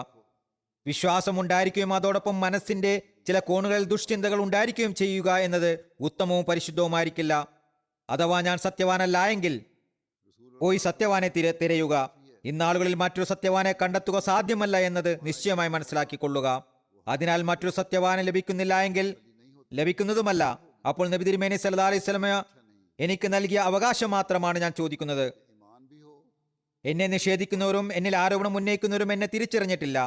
വിശ്വാസം ഉണ്ടായിരിക്കുകയും അതോടൊപ്പം മനസ്സിന്റെ ചില കോണുകളിൽ ദുഷ്ചിന്തകൾ ഉണ്ടായിരിക്കുകയും ചെയ്യുക എന്നത് ഉത്തമവും പരിശുദ്ധവുമായിരിക്കില്ല. അഥവാ ഞാൻ സത്യവാനല്ല എങ്കിൽ പോയി സത്യവാനെ തിരയുക. ഇന്നാളുകളിൽ മറ്റൊരു സത്യവാനെ കണ്ടെത്തുക സാധ്യമല്ല എന്നത് നിശ്ചയമായി മനസ്സിലാക്കിക്കൊള്ളുക. അതിനാൽ മറ്റൊരു സത്യവാനെ ലഭിക്കുന്നില്ല എങ്കിൽ ലഭിക്കുന്നതുമല്ല. അപ്പോൾ നബി തിരുമേനി സല്ലല്ലാഹു അലൈഹി വസല്ലം എനിക്ക് നൽകിയ അവകാശം മാത്രമാണ് ഞാൻ ചോദിക്കുന്നത്. എന്നെ നിഷേധിക്കുന്നവരും എന്നിൽ ആരോപണം ഉന്നയിക്കുന്നവരും എന്നെ തിരിച്ചറിഞ്ഞിട്ടില്ല.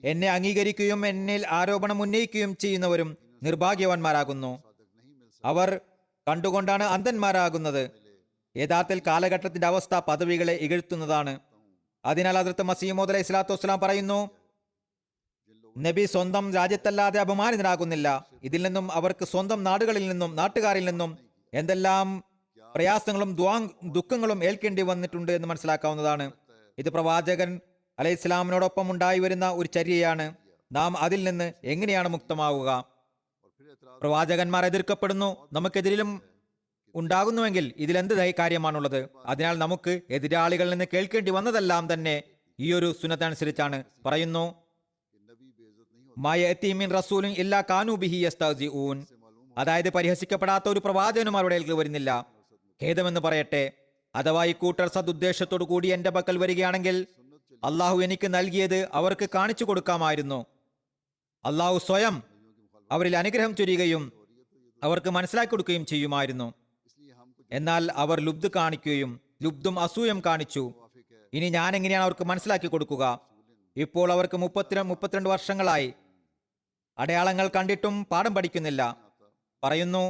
എന്നെ അംഗീകരിക്കുകയും എന്നിൽ ആരോപണം ഉന്നയിക്കുകയും ചെയ്യുന്നവരും നിർഭാഗ്യവാന്മാരാകുന്നു. അവർ കണ്ടുകൊണ്ടാണ് അന്ധന്മാരാകുന്നത്. യഥാർത്ഥത്തിൽ കാലഘട്ടത്തിന്റെ അവസ്ഥ പദവികളെ ഇകഴ്ത്തുന്നതാണ്. അതിനാൽ ഹദ്റത്ത് മസീഹ് മൗഊദ് അലൈഹി സ്വലാത്തു വസ്സലാം പറയുന്നു, നബി സ്വന്തം രാജ്യത്തല്ലാതെ അപമാനിതനാകുന്നില്ല. ഇതിൽ നിന്നും അവർക്ക് സ്വന്തം നാടുകളിൽ നിന്നും നാട്ടുകാരിൽ നിന്നും എന്തെല്ലാം പ്രയാസങ്ങളും ദുഃഖങ്ങളും ഏൽക്കേണ്ടി വന്നിട്ടുണ്ട് എന്ന് മനസ്സിലാക്കാവുന്നതാണ്. ഇത് പ്രവാചകൻ അലൈഹി ഇസ്ലാമിനോടൊപ്പം ഉണ്ടായി വരുന്ന ഒരു ചര്യയാണ്. നാം അതിൽ നിന്ന് എങ്ങനെയാണ് മുക്തമാവുക? പ്രവാചകന്മാർ എതിർക്കപ്പെടുന്നു, നമുക്കെതിരിലും ഉണ്ടാകുന്നുവെങ്കിൽ ഇതിലെന്ത് കാര്യമാണുള്ളത്? അതിനാൽ നമുക്ക് എതിരാളികളിൽ നിന്ന് കേൾക്കേണ്ടി വന്നതെല്ലാം തന്നെ ഈ ഒരു സുന്നത്ത് അനുസരിച്ചാണ്. പറയുന്നു, അതായത് പരിഹസിക്കപ്പെടാത്ത ഒരു പ്രവാചകനും അവരുടെ വരുന്നില്ല. ഖേദമെന്ന് പറയട്ടെ, അഥവാ ഈ കൂട്ടർ സദുദ്ദേശത്തോടു കൂടി എന്റെ പക്കൽ വരികയാണെങ്കിൽ അള്ളാഹു എനിക്ക് നൽകിയത് അവർക്ക് കാണിച്ചു കൊടുക്കാമായിരുന്നു. അള്ളാഹു സ്വയം അവരിൽ അനുഗ്രഹം ചൊരിയുകയും അവർക്ക് മനസ്സിലാക്കി കൊടുക്കുകയും ചെയ്യുമായിരുന്നു. എന്നാൽ അവർ ലുബ്ധും അസൂയം കാണിച്ചു. ഇനി ഞാൻ എങ്ങനെയാണ് അവർക്ക് മനസ്സിലാക്കി കൊടുക്കുക? ഇപ്പോൾ അവർക്ക് 32 വർഷങ്ങളായി അടയാളങ്ങൾ കണ്ടിട്ടും പാഠം പഠിക്കുന്നില്ല. പറയുന്നു,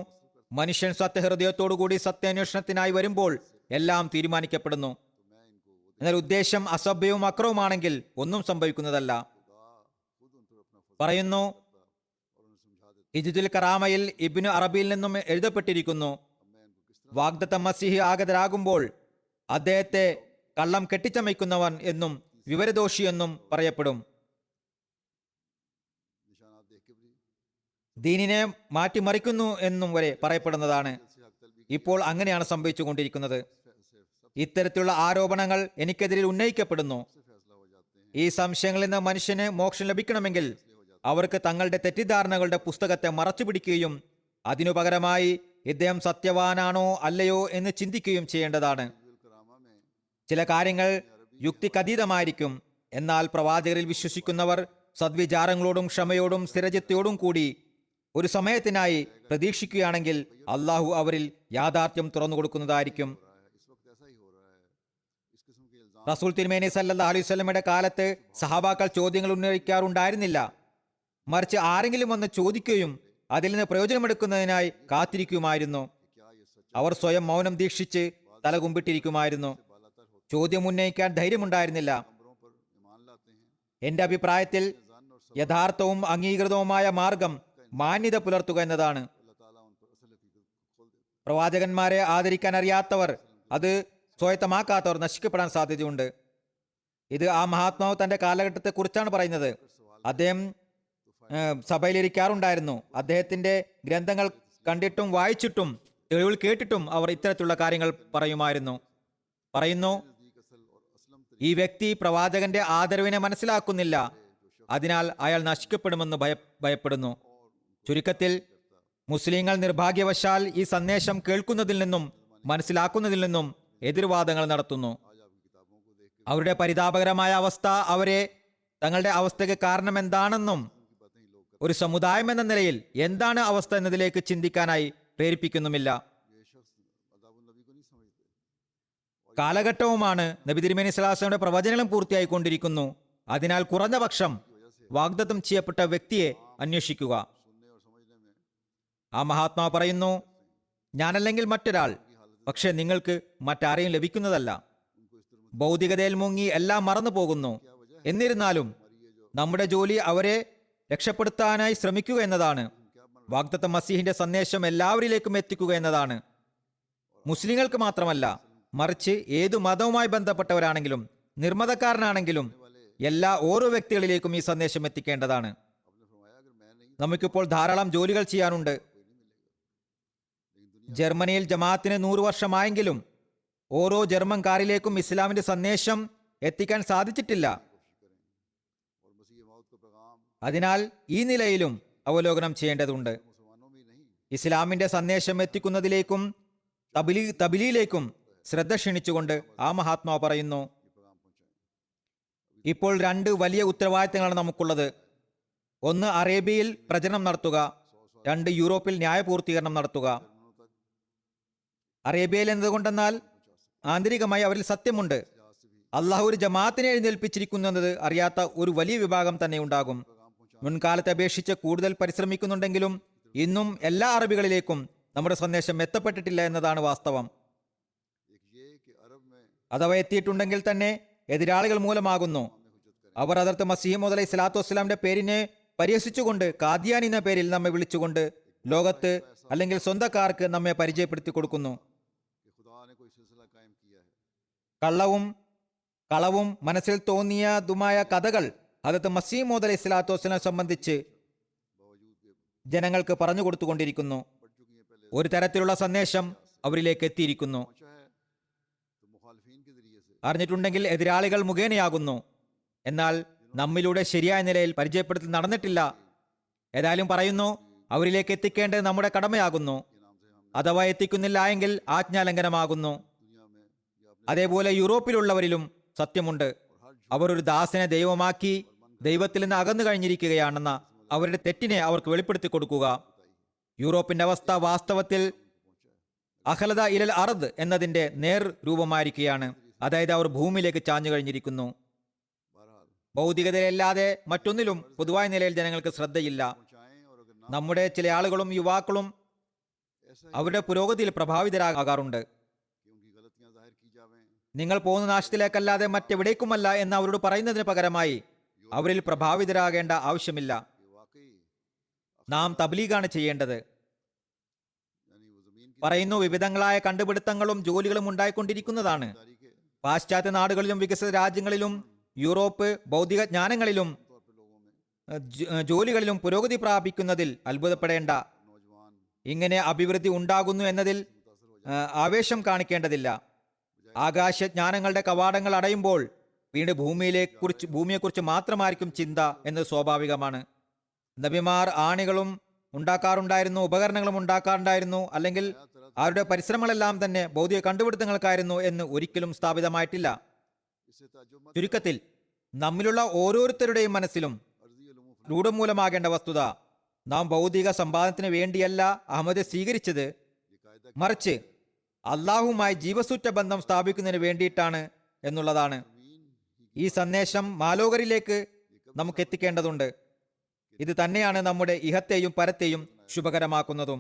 മനുഷ്യൻ സത്യഹൃദയത്തോടുകൂടി സത്യാന്വേഷണത്തിനായി വരുമ്പോൾ എല്ലാം തീരുമാനിക്കപ്പെടുന്നു. എന്നാൽ ഉദ്ദേശം അസഭ്യവും അക്രമവുമാണെങ്കിൽ ഒന്നും സംഭവിക്കുന്നതല്ല. പറയുന്നു, ഇജ്ദുൽ കറാമയിൽ ഇബ്നു അറബിയിൽ നിന്നും എഴുതപ്പെട്ടിരിക്കുന്നു, വാഗ്ദത്ത മസീഹ് ആഗതരാകുമ്പോൾ അദ്ദേഹത്തെ കള്ളം കെട്ടിച്ചമയ്ക്കുന്നവൻ എന്നും വിവരദോഷി എന്നും പറയപ്പെടും. ദീനിനെ മാറ്റിമറിക്കുന്നു എന്നും വരെ പറയപ്പെടുന്നതാണ്. ഇപ്പോൾ അങ്ങനെയാണ് സംഭവിച്ചുകൊണ്ടിരിക്കുന്നത്. ഇത്തരത്തിലുള്ള ആരോപണങ്ങൾ എനിക്കെതിരിൽ ഉന്നയിക്കപ്പെടുന്നു. ഈ സംശയങ്ങളിൽ നിന്ന് മനുഷ്യന് മോക്ഷം ലഭിക്കണമെങ്കിൽ അവർക്ക് തങ്ങളുടെ തെറ്റിദ്ധാരണകളുടെ പുസ്തകത്തെ മറച്ചു പിടിക്കുകയും അതിനു പകരമായി ഇദ്ദേഹം സത്യവാനാണോ അല്ലയോ എന്ന് ചിന്തിക്കുകയും ചെയ്യേണ്ടതാണ്. ചില കാര്യങ്ങൾ യുക്തിക്കതീതമായിരിക്കും. എന്നാൽ പ്രവാചകരിൽ വിശ്വസിക്കുന്നവർ സദ്വിചാരങ്ങളോടും ക്ഷമയോടും സ്ഥിരചിത്തയോടും കൂടി ഒരു സമയത്തിനായി പ്രതീക്ഷിക്കുകയാണെങ്കിൽ അള്ളാഹു അവരിൽ യാഥാർത്ഥ്യം തുറന്നു കൊടുക്കുന്നതായിരിക്കും. റസൂൽ തിരുമേനി സല്ലല്ലാഹു അലൈഹി വസല്ലമയുടെ കാലത്ത് സഹാബാക്കൾ ചോദ്യങ്ങൾ ഉന്നയിക്കാറുണ്ടായിരുന്നില്ല. മറിച്ച് ആരെങ്കിലും വന്ന് ചോദിക്കുകയും അതിൽ നിന്ന് പ്രയോജനമെടുക്കുന്നതിനായി കാത്തിരിക്കുമായിരുന്നു. അവർ സ്വയം മൗനം ദീക്ഷിച്ച് തലകുമ്പിട്ടിരിക്കുമായിരുന്നു. ചോദ്യം ഉന്നയിക്കാൻ ധൈര്യമുണ്ടായിരുന്നില്ല. എന്റെ അഭിപ്രായത്തിൽ യഥാർത്ഥവും അംഗീകൃതവുമായ മാർഗം മാന്യത പുലർത്തുക എന്നതാണ്. പ്രവാചകന്മാരെ ആദരിക്കാൻ അറിയാത്തവർ, അത് സ്വായത്തമാക്കാത്തവർ നശിക്കപ്പെടാൻ സാധ്യതയുണ്ട്. ഇത് ആ മഹാത്മാവ് തന്റെ കാലഘട്ടത്തെക്കുറിച്ചാണ് പറയുന്നത്. അദ്ദേഹം സഭയിലിരിക്കാറുണ്ടായിരുന്നു. അദ്ദേഹത്തിന്റെ ഗ്രന്ഥങ്ങൾ കണ്ടിട്ടും വായിച്ചിട്ടും തെളിവുകൾ കേട്ടിട്ടും അവർ ഇത്തരത്തിലുള്ള കാര്യങ്ങൾ പറയുന്നു, ഈ വ്യക്തി പ്രവാചകന്റെ ആദരവിനെ മനസ്സിലാക്കുന്നില്ല, അതിനാൽ അയാൾ നശിക്കപ്പെടുമെന്ന് ഭയപ്പെടുന്നു. ചുരുക്കത്തിൽ മുസ്ലിങ്ങൾ നിർഭാഗ്യവശാൽ ഈ സന്ദേശം കേൾക്കുന്നതിൽ നിന്നും മനസ്സിലാക്കുന്നതിൽ നിന്നും എതിർവാദങ്ങൾ നടത്തുന്നു. അവരുടെ പരിതാപകരമായ അവസ്ഥ അവരെ തങ്ങളുടെ അവസ്ഥയ്ക്ക് കാരണം എന്താണെന്നും ഒരു സമുദായം എന്ന നിലയിൽ എന്താണ് അവസ്ഥ എന്നതിലേക്ക് ചിന്തിക്കാനായി പ്രേരിപ്പിക്കുന്നുമില്ല. കാലഘട്ടവുമാണ്. നബി തിരുമേനി സ്വല്ലല്ലാഹു അലൈഹി വസല്ലമയുടെ പ്രവചനങ്ങളും പൂർത്തിയായിക്കൊണ്ടിരിക്കുന്നു. അതിനാൽ കുറഞ്ഞ പക്ഷം വാഗ്ദത്തം ചെയ്യപ്പെട്ട വ്യക്തിയെ അന്വേഷിക്കുക. ആ മഹാത്മാവ് പറയുന്നു, ഞാനല്ലെങ്കിൽ മറ്റൊരാൾ, പക്ഷെ നിങ്ങൾക്ക് മറ്റാരെയും ലഭിക്കുന്നതല്ല. ഭൗതികതയിൽ മുങ്ങി എല്ലാം മറന്നു പോകുന്നു. എന്നിരുന്നാലും നമ്മുടെ ജോലി അവരെ രക്ഷപ്പെടുത്താനായി ശ്രമിക്കുക എന്നതാണ്. വാഗ്ദത്ത മസീഹിന്റെ സന്ദേശം എല്ലാവരിലേക്കും എത്തിക്കുക എന്നതാണ്. മുസ്ലിങ്ങൾക്ക് മാത്രമല്ല, മറിച്ച് ഏതു മതവുമായി ബന്ധപ്പെട്ടവരാണെങ്കിലും നിർമ്മതക്കാരനാണെങ്കിലും ഓരോ വ്യക്തികളിലേക്കും ഈ സന്ദേശം എത്തിക്കേണ്ടതാണ്. നമുക്കിപ്പോൾ ധാരാളം ജോലികൾ ചെയ്യാനുണ്ട്. ജർമ്മനിയിൽ ജമാഅത്തിന് 100 വർഷമായെങ്കിലും ഓരോ ജർമ്മൻകാരിലേക്കും ഇസ്ലാമിന്റെ സന്ദേശം എത്തിക്കാൻ സാധിച്ചിട്ടില്ല. അതിനാൽ ഈ നിലയിലും അവലോകനം ചെയ്യേണ്ടതുണ്ട്. ഇസ്ലാമിന്റെ സന്ദേശം എത്തിക്കുന്നതിലേക്കും തബ്ലീഗിലേക്കും ശ്രദ്ധ ക്ഷണിച്ചുകൊണ്ട് ആ മഹാത്മാവ് പറയുന്നു, ഇപ്പോൾ 2 വലിയ ഉത്തരവാദിത്തങ്ങളാണ് നമുക്കുള്ളത്. 1 അറേബ്യയിൽ പ്രചരണം നടത്തുക, 2 യൂറോപ്പിൽ ന്യായപൂർത്തീകരണം നടത്തുക. അറേബ്യയിൽ എന്നതുകൊണ്ടെന്നാൽ ആന്തരികമായി അവരിൽ സത്യമുണ്ട്. അള്ളാഹു ഒരു ജമാഅത്തിനെ എഴുന്നേൽപ്പിച്ചിരിക്കുന്നത് അറിയാത്ത ഒരു വലിയ വിഭാഗം തന്നെ ഉണ്ടാകും. മുൻകാലത്തെ അപേക്ഷിച്ച് കൂടുതൽ പരിശ്രമിക്കുന്നുണ്ടെങ്കിലും ഇന്നും എല്ലാ അറബികളിലേക്കും നമ്മുടെ സന്ദേശം എത്തപ്പെട്ടിട്ടില്ല എന്നതാണ് വാസ്തവം. അഥവാ എത്തിയിട്ടുണ്ടെങ്കിൽ തന്നെ എതിരാളികൾ മൂലമാകുന്നു. അവർ ഹദരത്ത് മസീഹ് മൗഊദ് അലൈഹി സ്വലാത്തു വസ്സലാമിന്റെ പേരിനെ പരിഹസിച്ചുകൊണ്ട് കാദിയാനി എന്ന പേരിൽ നമ്മെ വിളിച്ചുകൊണ്ട് ലോകത്ത് അല്ലെങ്കിൽ സ്വന്തക്കാർക്ക് നമ്മെ പരിചയപ്പെടുത്തി കൊടുക്കുന്നു. കളവും മനസ്സിൽ തോന്നിയതുമായ കഥകൾ ഹദരത്ത് മസീഹ് മൗഊദ് അലൈഹി സ്വലാത്തു വസ്സലാം സംബന്ധിച്ച് ജനങ്ങൾക്ക് പറഞ്ഞു കൊടുത്തുകൊണ്ടിരിക്കുന്നു. ഒരു തരത്തിലുള്ള സന്ദേശം അവരിലേക്ക് എത്തിയിരിക്കുന്നു. അറിഞ്ഞിട്ടുണ്ടെങ്കിൽ എതിരാളികൾ മുഖേനയാകുന്നു. എന്നാൽ നമ്മിലൂടെ ശരിയായ നിലയിൽ പരിചയപ്പെടുത്തൽ നടന്നിട്ടില്ല. ഏതായാലും പറയുന്നു, അവരിലേക്ക് എത്തിക്കേണ്ടത് നമ്മുടെ കടമയാകുന്നു. അഥവാ എത്തിക്കുന്നില്ല എങ്കിൽ ആജ്ഞാലംഘനമാകുന്നു. അതേപോലെ യൂറോപ്പിലുള്ളവരിലും സത്യമുണ്ട്. അവർ ഒരു ദാസനെ ദൈവമാക്കി ദൈവത്തിൽ നിന്ന് അകന്നു കഴിഞ്ഞിരിക്കുകയാണെന്ന അവരുടെ തെറ്റിനെ അവർക്ക് വെളിപ്പെടുത്തി കൊടുക്കുക. യൂറോപ്പിന്റെ അവസ്ഥ വാസ്തവത്തിൽ അഹ്ലദ ഇലൽ അർദ് എന്നതിന്റെ നേർ രൂപമായിരിക്കുകയാണ്. അതായത് അവർ ഭൂമിയിലേക്ക് ചാഞ്ഞു കഴിഞ്ഞിരിക്കുന്നു. ഭൗതികതയിലല്ലാതെ മറ്റൊന്നിലും പൊതുവായ നിലയിൽ ജനങ്ങൾക്ക് ശ്രദ്ധയില്ല. നമ്മുടെ ചില ആളുകളും യുവാക്കളും അവരുടെ പുരോഗതിയിൽ പ്രഭാവിതരാകാറുണ്ട്. നിങ്ങൾ പോകുന്ന നാശത്തിലേക്കല്ലാതെ മറ്റെവിടേക്കുമല്ല എന്ന് അവരോട് പറയുന്നതിന് പകരമായി അവരിൽ പ്രഭാവിതരാകേണ്ട ആവശ്യമില്ല. നാം തബ്ലീഗാണ് ചെയ്യേണ്ടത്. പറയുന്നു, വിവിധങ്ങളായ കണ്ടുപിടുത്തങ്ങളും ജോലികളും ഉണ്ടായിക്കൊണ്ടിരിക്കുന്നതാണ്. പാശ്ചാത്യ നാടുകളിലും വികസിത രാജ്യങ്ങളിലും യൂറോപ്പ് ഭൗതിക ജ്ഞാനങ്ങളിലും ജോലികളിലും പുരോഗതി പ്രാപിക്കുന്നതിൽ അത്ഭുതപ്പെടേണ്ട. ഇങ്ങനെ അഭിവൃദ്ധി ഉണ്ടാകുന്നു എന്നതിൽ ആവേശം കാണിക്കേണ്ടതില്ല. ആകാശജ്ഞാനങ്ങളുടെ കവാടങ്ങൾ അടയുമ്പോൾ വീണ്ടും ഭൂമിയെക്കുറിച്ച് മാത്രമായിരിക്കും ചിന്ത എന്നത് സ്വാഭാവികമാണ്. നബിമാർ ആണികളും ഉണ്ടാക്കാറുണ്ടായിരുന്നു, ഉപകരണങ്ങളും ഉണ്ടാക്കാറുണ്ടായിരുന്നു, അല്ലെങ്കിൽ അവരുടെ പരിശ്രമങ്ങളെല്ലാം തന്നെ ഭൗതിക കണ്ടുപിടുത്തങ്ങൾക്കായിരുന്നു എന്ന് ഒരിക്കലും സ്ഥാപിതമായിട്ടില്ല. ചുരുക്കത്തിൽ നമ്മിലുള്ള ഓരോരുത്തരുടെയും മനസ്സിലും രൂഢമൂലമാകേണ്ട വസ്തുത, നാം ഭൗതിക സമ്പാദനത്തിന് വേണ്ടിയല്ല അഹമ്മദ് സ്വീകരിച്ചത്, മറിച്ച് അള്ളാഹുമായി ജീവസുറ്റ ബന്ധം സ്ഥാപിക്കുന്നതിന് വേണ്ടിയിട്ടാണ് എന്നുള്ളതാണ്. ഈ സന്ദേശം മാലോകരിലേക്ക് നമുക്ക് എത്തിക്കേണ്ടതുണ്ട്. ഇത് തന്നെയാണ് നമ്മുടെ ഇഹത്തെയും പരത്തെയും ശുഭകരമാക്കുന്നതും.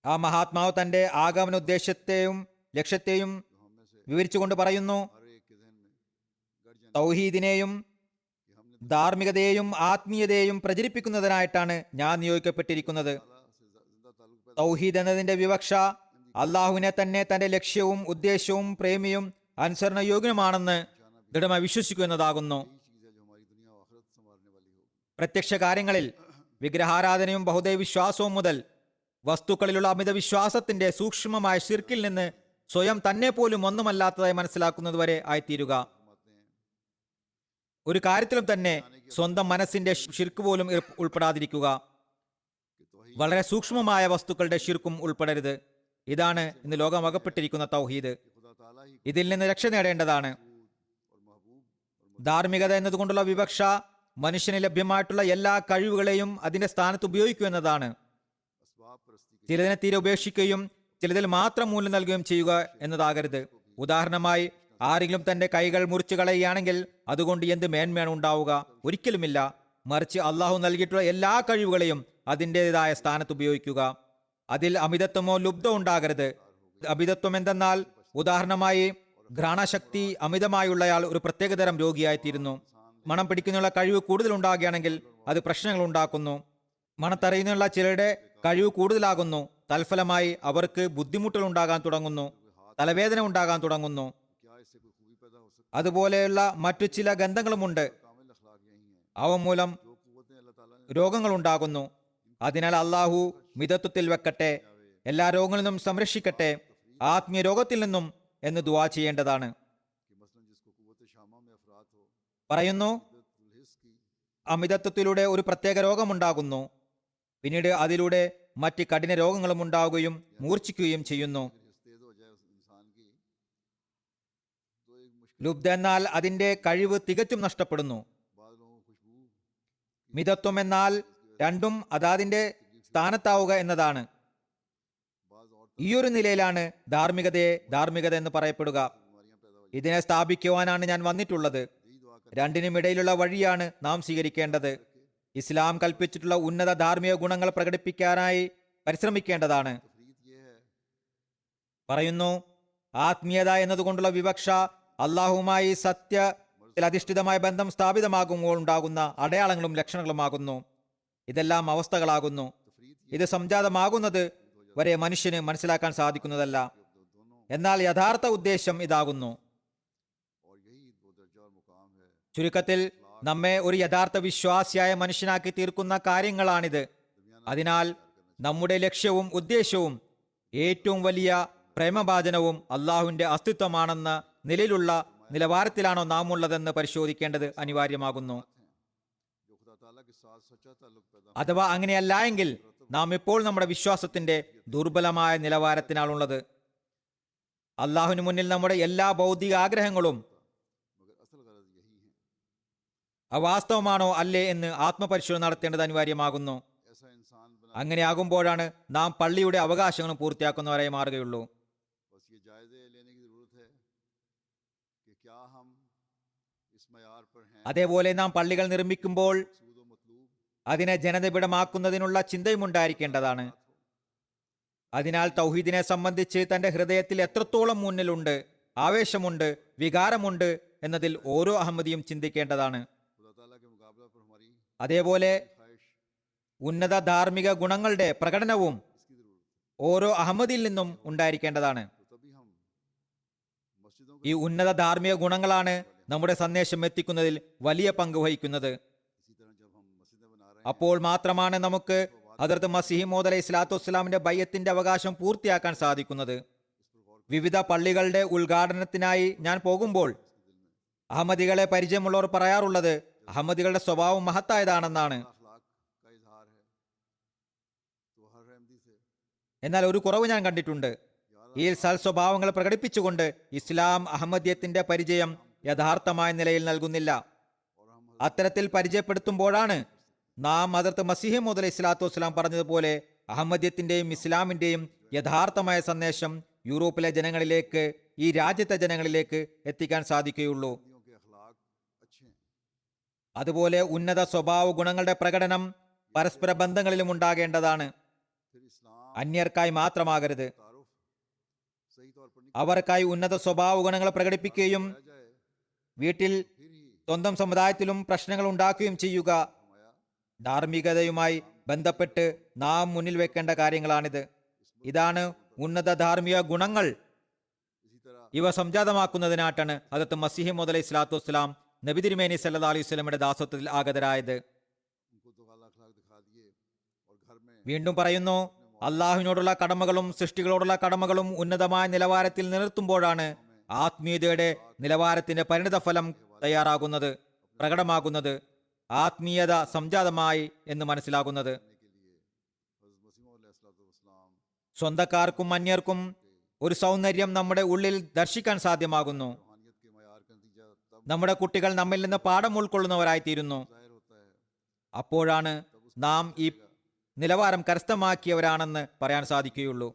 ആ മഹാത്മാവ് തന്റെ ആഗമന ഉദ്ദേശത്തെയും ലക്ഷ്യത്തെയും വിവരിച്ചുകൊണ്ട് പറയുന്നു, തൗഹീദിനെയും ധാർമ്മികതയെയും ആത്മീയതയെയും പ്രചരിപ്പിക്കുന്നതിനായിട്ടാണ് ഞാൻ നിയോഗിക്കപ്പെട്ടിരിക്കുന്നത്. തൗഹീദ് എന്നതിന്റെ വിവക്ഷ അള്ളാഹുവിനെ തന്നെ തന്റെ ലക്ഷ്യവും ഉദ്ദേശവും പ്രേമിയും അനുസരണയോഗ്യനുമാണെന്ന് ദൃഢമായി വിശ്വസിക്കുക എന്നതാകുന്നു. പ്രത്യക്ഷ കാര്യങ്ങളിൽ വിഗ്രഹാരാധനയും ബഹുദൈവ വിശ്വാസവും മുതൽ വസ്തുക്കളിലുള്ള അമിത വിശ്വാസത്തിന്റെ സൂക്ഷ്മമായ ശിർക്കിൽ നിന്ന് സ്വയം തന്നെ പോലും ഒന്നുമല്ലാത്തതായി മനസ്സിലാക്കുന്നത് വരെ ആയിത്തീരുക. ഒരു കാര്യത്തിലും തന്നെ സ്വന്തം മനസ്സിന്റെ ഷിർക്ക് പോലും ഉൾപ്പെടാതിരിക്കുക. വളരെ സൂക്ഷ്മമായ വസ്തുക്കളുടെ ഷിർക്കും ഉൾപ്പെടരുത്. ഇതാണ് ഇന്ന് ലോകം അകപ്പെട്ടിരിക്കുന്ന തൗഹീദ്. ഇതിൽ നിന്ന് രക്ഷ നേടേണ്ടതാണ്. ധാർമ്മികത എന്നതുകൊണ്ടുള്ള വിവക്ഷ മനുഷ്യന് ലഭ്യമായിട്ടുള്ള എല്ലാ കഴിവുകളെയും അതിന്റെ സ്ഥാനത്ത് ഉപയോഗിക്കുക എന്നതാണ്. ചിലതിനെ തീരെ ഉപേക്ഷിക്കുകയും ചിലതിൽ മാത്രം മൂല്യം നൽകുകയും ചെയ്യുക എന്നതാകരുത്. ഉദാഹരണമായി, ആരെങ്കിലും തന്റെ കൈകൾ മുറിച്ചു കളയുകയാണെങ്കിൽ അതുകൊണ്ട് എന്ത് മേന്മയാണ് ഉണ്ടാവുക? ഒരിക്കലുമില്ല. മറിച്ച് അള്ളാഹു നൽകിയിട്ടുള്ള എല്ലാ കഴിവുകളെയും അതിൻ്റെതായ സ്ഥാനത്ത് ഉപയോഗിക്കുക. അതിൽ അമിതത്വമോ ലുബ്ധമോ ഉണ്ടാകരുത്. അമിതത്വം എന്തെന്നാൽ, ഉദാഹരണമായി, ഘ്രാണശക്തി അമിതമായുള്ളയാൾ ഒരു പ്രത്യേകതരം രോഗിയായിത്തീരുന്നു. മണം പിടിക്കുന്നതിനുള്ള കഴിവ് കൂടുതൽ ഉണ്ടാകുകയാണെങ്കിൽ അത് പ്രശ്നങ്ങൾ ഉണ്ടാക്കുന്നു. മണത്തറിയുന്നുള്ള ചിലരുടെ കഴിവ് കൂടുതലാകുന്നു. തൽഫലമായി അവർക്ക് ബുദ്ധിമുട്ടുകൾ ഉണ്ടാകാൻ തുടങ്ങുന്നു, തലവേദന ഉണ്ടാകാൻ തുടങ്ങുന്നു. അതുപോലെയുള്ള മറ്റു ചില ഗന്ധങ്ങളുമുണ്ട്. അവ മൂലം രോഗങ്ങൾ ഉണ്ടാകുന്നു. അതിനാൽ അള്ളാഹു മിതത്വത്തിൽ വെക്കട്ടെ, എല്ലാ രോഗങ്ങളിൽ നിന്നും സംരക്ഷിക്കട്ടെ, ആത്മീയ രോഗത്തിൽ നിന്നും എന്ന് ദുആ ചെയ്യേണ്ടതാണ്. പറയുന്നു, അമിതത്വത്തിലൂടെ ഒരു പ്രത്യേക രോഗമുണ്ടാകുന്നു. പിന്നീട് അതിലൂടെ മറ്റ് കഠിന രോഗങ്ങളും ഉണ്ടാവുകയും മൂർച്ഛിക്കുകയും ചെയ്യുന്നു. ലുബ്ധ എന്നാൽ അതിന്റെ കഴിവ് തികച്ചും നഷ്ടപ്പെടുന്നു. മിതത്വം എന്നാൽ രണ്ടും അതാതിന്റെ സ്ഥാനത്താവുക എന്നതാണ്. ഈയൊരു നിലയിലാണ് ധാർമ്മികത എന്ന് പറയപ്പെടുക. ഇതിനെ സ്ഥാപിക്കുവാനാണ് ഞാൻ വന്നിട്ടുള്ളത്. രണ്ടിനും ഇടയിലുള്ള വഴിയാണ് നാം സ്വീകരിക്കേണ്ടത്. ഇസ്ലാം കൽപ്പിച്ചിട്ടുള്ള ഉന്നത ധാർമ്മിക ഗുണങ്ങൾ പ്രകടിപ്പിക്കാനായി പരിശ്രമിക്കേണ്ടതാണ്. പറയുന്നു, ആത്മീയത എന്നതുകൊണ്ടുള്ള വിവക്ഷ അള്ളാഹുവുമായി സത്യത്തിലധിഷ്ഠിതമായ ബന്ധം സ്ഥാപിതമാകുമ്പോൾ ഉണ്ടാകുന്ന അടയാളങ്ങളും ലക്ഷണങ്ങളുമാകുന്നു. ഇതെല്ലാം അവസ്ഥകളാകുന്നു. ഇത് സംജാതമാകുന്നത് വരെ മനുഷ്യന് മനസ്സിലാക്കാൻ സാധിക്കുന്നതല്ല. എന്നാൽ യഥാർത്ഥ ഉദ്ദേശം ഇതാകുന്നു. ചുരുക്കത്തിൽ നമ്മെ ഒരു യഥാർത്ഥ വിശ്വാസിയായ മനുഷ്യനാക്കി തീർക്കുന്ന കാര്യങ്ങളാണിത്. അതിനാൽ നമ്മുടെ ലക്ഷ്യവും ഉദ്ദേശവും ഏറ്റവും വലിയ പ്രേമഭാജനവും അള്ളാഹുവിന്റെ അസ്തിത്വമാണെന്ന നിലയിലുള്ള നിലവാരത്തിലാണോ നാം ഉള്ളതെന്ന് പരിശോധിക്കേണ്ടത് അനിവാര്യമാകുന്നു. അഥവാ അങ്ങനെയല്ല എങ്കിൽ നാം ഇപ്പോൾ നമ്മുടെ വിശ്വാസത്തിന്റെ ദുർബലമായ നിലവാരത്തിനാണുള്ളത്. അള്ളാഹുവിന് മുന്നിൽ നമ്മുടെ എല്ലാ ഭൗതിക ആഗ്രഹങ്ങളും അവാസ്തവമാണോ അല്ലേ എന്ന് ആത്മപരിശോധന നടത്തേണ്ടത് അനിവാര്യമാകുന്നു. അങ്ങനെയാകുമ്പോഴാണ് നാം പള്ളിയുടെ അവകാശങ്ങളും പൂർത്തിയാക്കുന്നവരായി മാറുകയുള്ളൂ. അതേപോലെ നാം പള്ളികൾ നിർമ്മിക്കുമ്പോൾ അതിനെ ജനനിബിഡമാക്കുന്നതിനുള്ള ചിന്തയും ഉണ്ടായിരിക്കേണ്ടതാണ്. അതിനാൽ തൗഹീദിനെ സംബന്ധിച്ച് തന്റെ ഹൃദയത്തിൽ എത്രത്തോളം മുന്നിലുണ്ട്, ആവേശമുണ്ട്, വികാരമുണ്ട് എന്നതിൽ ഓരോ അഹമ്മദിയും ചിന്തിക്കേണ്ടതാണ്. അതേപോലെ ഉന്നത ധാർമ്മിക ഗുണങ്ങളുടെ പ്രകടനവും ഓരോ അഹമ്മദിയിൽ നിന്നും ഉണ്ടായിരിക്കേണ്ടതാണ്. ഈ ഉന്നത ധാർമ്മിക ഗുണങ്ങളാണ് നമ്മുടെ സന്ദേശം എത്തിക്കുന്നതിൽ വലിയ പങ്ക് വഹിക്കുന്നത്. അപ്പോൾ മാത്രമാണ് നമുക്ക് ഹദ്റത്ത് മസീഹ് മൗഊദ് അലൈഹി സ്വലാത്തു വസ്സലാമിന്റെ ബയ്യത്തിന്റെ അവകാശം പൂർത്തിയാക്കാൻ സാധിക്കുന്നത്. വിവിധ പള്ളികളുടെ ഉദ്ഘാടനത്തിനായി ഞാൻ പോകുമ്പോൾ അഹമ്മദികളെ പരിചയമുള്ളവർ പറയാറുള്ളത് അഹമ്മദികളുടെ സ്വഭാവം മഹത്തായതാണെന്നാണ്. എന്നാൽ ഒരു കുറവ് ഞാൻ കണ്ടിട്ടുണ്ട്. ഈ സൽ സ്വഭാവങ്ങൾ പ്രകടിപ്പിച്ചുകൊണ്ട് ഇസ്ലാം അഹമ്മദിയത്തിന്റെ പരിചയം യഥാർത്ഥമായ നിലയിൽ നൽകുന്നില്ല. അത്തരത്തിൽ പരിചയപ്പെടുത്തുമ്പോഴാണ് നാം ഹദ്റത്ത് മസീഹ് മൗഊദ് അലൈഹി സ്വലാത്തു വസ്സലാം പറഞ്ഞതുപോലെ അഹമ്മദിയത്തിന്റെയും ഇസ്ലാമിന്റെയും യഥാർത്ഥമായ സന്ദേശം യൂറോപ്പിലെ ജനങ്ങളിലേക്ക്, ഈ രാജ്യത്തെ ജനങ്ങളിലേക്ക് എത്തിക്കാൻ സാധിക്കുകയുള്ളൂ. അതുപോലെ ഉന്നത സ്വഭാവ ഗുണങ്ങളുടെ പ്രകടനം പരസ്പര ബന്ധങ്ങളിലും ഉണ്ടാകേണ്ടതാണ്. അന്യർക്കായി മാത്രമാകരുത്. അവർക്കായി ഉന്നത സ്വഭാവ ഗുണങ്ങൾ പ്രകടിപ്പിക്കുകയും വീട്ടിൽ സ്വന്തം സമുദായത്തിലും പ്രശ്നങ്ങൾ ഉണ്ടാക്കുകയും ചെയ്യുക ധാർമ്മികതയുമായി ബന്ധപ്പെട്ട് നാം മുന്നിൽ വെക്കേണ്ട കാര്യങ്ങളാണിത്. ഇതാണ് ഉന്നത ധാർമ്മിക ഗുണങ്ങൾ. ഇവ സംജാതമാക്കുന്നതിനായിട്ടാണ് ഹദരത്ത് മസീഹ് മൗഊദ് അലൈഹി സ്വലാത്തു വസ്സലാം നബി തിരുമേനി സല്ലല്ലാഹു അലൈഹി വസല്ലമയുടെ ദാസത്വത്തിൽ ആഗതരായത്. വീണ്ടും പറയുന്നു, അള്ളാഹുവിനോടുള്ള കടമകളും സൃഷ്ടികളോടുള്ള കടമകളും ഉന്നതമായ നിലവാരത്തിൽ നിലനിർത്തുമ്പോഴാണ് ആത്മീയതയുടെ നിലവാരത്തിന്റെ പരിണിത ഫലം തയ്യാറാകുന്നത്, പ്രകടമാകുന്നത്, ആത്മീയത സംജാതമായി എന്ന് മനസ്സിലാകുന്നത്. സ്വന്തക്കാർക്കും അന്യർക്കും ഒരു സൗന്ദര്യം നമ്മുടെ ഉള്ളിൽ ദർശിക്കാൻ സാധ്യമാകുന്നു. നമ്മുടെ കുട്ടികൾ നമ്മിൽ നിന്ന് പാഠം ഉൾക്കൊള്ളുന്നവരായിത്തീരുന്നു. അപ്പോഴാണ് നാം ഈ നിലവാരം കരസ്ഥമാക്കിയവരാണെന്ന് പറയാൻ സാധിക്കുകയുള്ളൂ.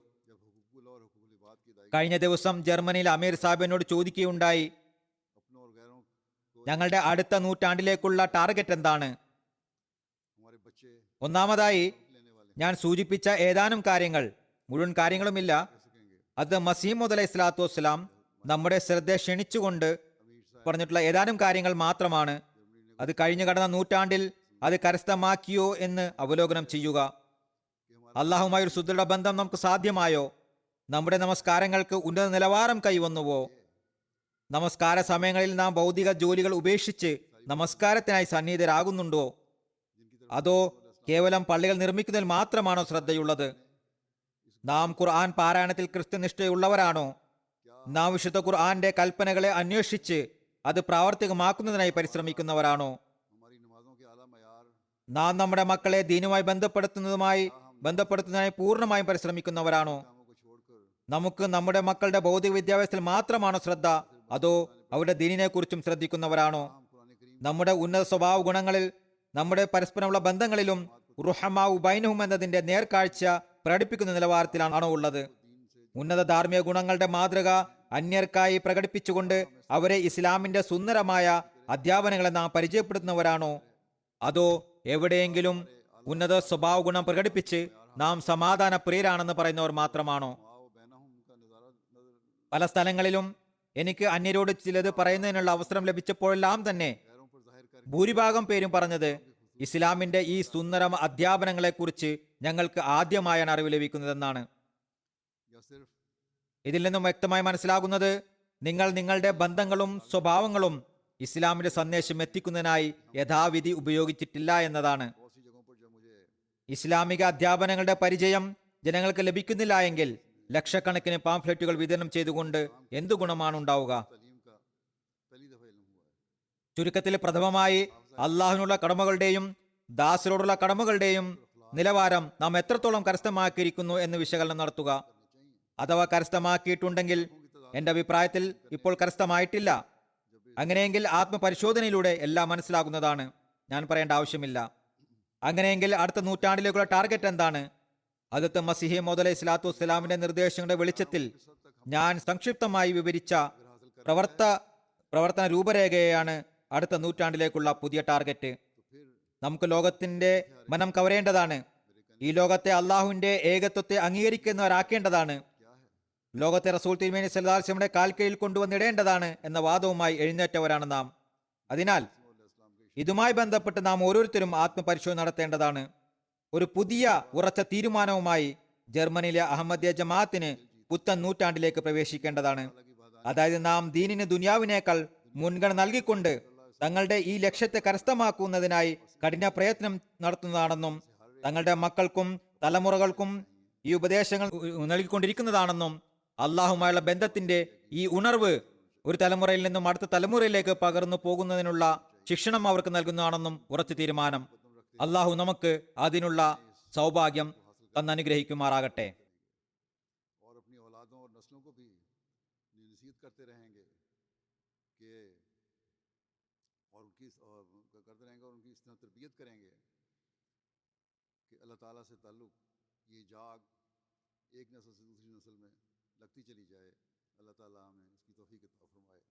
കഴിഞ്ഞ ദിവസം ജർമ്മനിയിൽ അമീർ സാഹിബിനോട് ചോദിക്കുകയുണ്ടായി, ഞങ്ങളുടെ അടുത്ത നൂറ്റാണ്ടിലേക്കുള്ള ടാർഗറ്റ് എന്താണ്? ഒന്നാമതായി ഞാൻ സൂചിപ്പിച്ച ഏതാനും കാര്യങ്ങൾ, മുഴുവൻ കാര്യങ്ങളുമില്ല, അത് മസീഹ് മൗഊദ് അലൈഹി സ്വലാത്തു വസ്സലാം നമ്മുടെ ശ്രദ്ധ ക്ഷണിച്ചുകൊണ്ട് പറഞ്ഞിട്ടുള്ള ഏതാനും കാര്യങ്ങൾ മാത്രമാണ്. അത് കഴിഞ്ഞു കടന്ന നൂറ്റാണ്ടിൽ അത് കരസ്ഥമാക്കിയോ എന്ന് അവലോകനം ചെയ്യുക. അള്ളാഹുമായി ഒരു സുദൃഢ ബന്ധം നമുക്ക് സാധ്യമായോ? നമ്മുടെ നമസ്കാരങ്ങൾക്ക് ഉന്നത നിലവാരം കൈവന്നുവോ? നമസ്കാര സമയങ്ങളിൽ നാം ഭൗതിക ജോലികൾ ഉപേക്ഷിച്ച് നമസ്കാരത്തിനായി സന്നിഹിതരാകുന്നുണ്ടോ? അതോ കേവലം പള്ളികൾ നിർമ്മിക്കുന്നതിൽ മാത്രമാണോ ശ്രദ്ധയുള്ളത്? നാം ഖുർആൻ പാരായണത്തിൽ കൃത്യനിഷ്ഠയുള്ളവരാണോ? നാം വിശുദ്ധ ഖുർആന്റെ കൽപ്പനകളെ അന്വേഷിച്ച് അത് പ്രാവർത്തികമാക്കുന്നതിനായി പരിശ്രമിക്കുന്നവരാണോ? നാം നമ്മുടെ മക്കളെ ദീനുമായി ബന്ധപ്പെടുത്തുന്നതിനായി പൂർണ്ണമായും പരിശ്രമിക്കുന്നവരാണോ? നമുക്ക് നമ്മുടെ മക്കളുടെ ഭൗതിക വിദ്യാഭ്യാസത്തിൽ മാത്രമാണോ ശ്രദ്ധ, അതോ അവരുടെ ദീനിനെ കുറിച്ചും ശ്രദ്ധിക്കുന്നവരാണോ? നമ്മുടെ ഉന്നത സ്വഭാവ ഗുണങ്ങളിൽ, നമ്മുടെ പരസ്പരമുള്ള ബന്ധങ്ങളിലും റുഹമാഉ ബൈനഹും എന്നതിന്റെ നേർക്കാഴ്ച പ്രകടിപ്പിക്കുന്ന നിലവാരത്തിലാണോ ഉള്ളത്? ഉന്നത ധാർമ്മിക ഗുണങ്ങളുടെ മാതൃക അന്യർക്കായി പ്രകടിപ്പിച്ചുകൊണ്ട് അവരെ ഇസ്ലാമിന്റെ സുന്ദരമായ അധ്യാപനങ്ങളെ നാം പരിചയപ്പെടുത്തുന്നവരാണോ? അതോ എവിടെയെങ്കിലും ഉന്നത സ്വഭാവ ഗുണം പ്രകടിപ്പിച്ച് നാം സമാധാന പ്രിയരാണെന്ന് പറയുന്നവർ മാത്രമാണോ? പല സ്ഥലങ്ങളിലും എനിക്ക് അന്യരോട് ചിലത് പറയുന്നതിനുള്ള അവസരം ലഭിച്ചപ്പോഴെല്ലാം തന്നെ ഭൂരിഭാഗം പേരും പറഞ്ഞത്, ഇസ്ലാമിന്റെ ഈ സുന്ദര അധ്യാപനങ്ങളെ കുറിച്ച് ഞങ്ങൾക്ക് ആദ്യമായാണ് അറിവ് ലഭിക്കുന്നതെന്നാണ്. ഇതിൽ നിന്നും വ്യക്തമായി മനസ്സിലാകുന്നത്, നിങ്ങൾ നിങ്ങളുടെ ബന്ധങ്ങളും സ്വഭാവങ്ങളും ഇസ്ലാമിന്റെ സന്ദേശം എത്തിക്കുന്നതിനായി യഥാവിധി ഉപയോഗിച്ചിട്ടില്ല എന്നതാണ്. ഇസ്ലാമിക അധ്യാപനങ്ങളുടെ പരിചയം ജനങ്ങൾക്ക് ലഭിക്കുന്നില്ല എങ്കിൽ ലക്ഷക്കണക്കിന് പാംഫ്ലെറ്റുകൾ വിതരണം ചെയ്തുകൊണ്ട് എന്തു ഗുണമാണ് ഉണ്ടാവുക? ചുരുക്കത്തിൽ പ്രഥമമായി അള്ളാഹുവിനുള്ള കടമകളുടെയും ദാസരോടുള്ള കടമകളുടെയും നിലവാരം നാം എത്രത്തോളം കരസ്ഥമാക്കിയിരിക്കുന്നു എന്ന് വിശകലനം നടത്തുക. അഥവാ കരസ്ഥമാക്കിയിട്ടുണ്ടെങ്കിൽ, എന്റെ അഭിപ്രായത്തിൽ ഇപ്പോൾ കരസ്ഥമായിട്ടില്ല, അങ്ങനെയെങ്കിൽ ആത്മപരിശോധനയിലൂടെ എല്ലാം മനസ്സിലാകുന്നതാണ്, ഞാൻ പറയേണ്ട ആവശ്യമില്ല. അങ്ങനെയെങ്കിൽ അടുത്ത നൂറ്റാണ്ടിലേക്കുള്ള ടാർഗറ്റ് എന്താണ്? ഹദരത്ത് മസീഹ് മൗഊദ് അലൈഹി സ്വലാത്തു വസ്സലാമിന്റെ നിർദ്ദേശങ്ങളുടെ വെളിച്ചത്തിൽ ഞാൻ സംക്ഷിപ്തമായി വിവരിച്ച പ്രവർത്തന രൂപരേഖയാണ് അടുത്ത നൂറ്റാണ്ടിലേക്കുള്ള പുതിയ ടാർഗറ്റ്. നമുക്ക് ലോകത്തിന്റെ മനം കവരേണ്ടതാണ്. ഈ ലോകത്തെ അള്ളാഹുവിന്റെ ഏകത്വത്തെ അംഗീകരിക്കുന്നവരാക്കേണ്ടതാണ്. ലോകത്തെ റസൂൽ തിരുമേനി സല്ലല്ലാഹു അലൈഹി വസല്ലമയുടെ കാൽക്കീഴിൽ കൊണ്ടുവന്നിടേണ്ടതാണ് എന്ന വാദവുമായി എഴുന്നേറ്റവരാണ് നാം. അതിനാൽ ഇതുമായി ബന്ധപ്പെട്ട് നാം ഓരോരുത്തരും ആത്മപരിശോധന നടത്തേണ്ടതാണ്. ഒരു പുതിയ ഉറച്ച തീരുമാനവുമായി ജർമ്മനിയിലെ അഹമ്മദിയ ജമാഅത്തിന് പുത്തൻ നൂറ്റാണ്ടിലേക്ക് പ്രവേശിക്കേണ്ടതാണ്. അതായത് നാം ദീനിന് ദുനിയാവിനേക്കാൾ മുൻഗണന നൽകിക്കൊണ്ട് തങ്ങളുടെ ഈ ലക്ഷ്യത്തെ കരസ്ഥമാക്കുന്നതിനായി കഠിന പ്രയത്നം നടത്തുന്നതാണെന്നും തങ്ങളുടെ മക്കൾക്കും തലമുറകൾക്കും ഈ ഉപദേശങ്ങൾ നൽകിക്കൊണ്ടിരിക്കുന്നതാണെന്നും അള്ളാഹുമായുള്ള ബന്ധത്തിന്റെ ഈ ഉണർവ് ഒരു തലമുറയിൽ നിന്നും അടുത്ത തലമുറയിലേക്ക് പകർന്നു പോകുന്നതിനുള്ള ശിക്ഷണം അവർക്ക് നൽകുന്നതാണെന്നും ഉറച്ച തീരുമാനം. അള്ളാഹു നമുക്ക് അതിനുള്ള സൗഭാഗ്യം തന്നനുഗ്രഹിക്കുമാറാകട്ടെ. अल्लाह ताला से ताल्लुक़ ये जाग एक नस्ल से दूसरी नस्ल में लगती चली जाए. अल्लाह ताला हमें इसकी तौफीक अता फरमाए.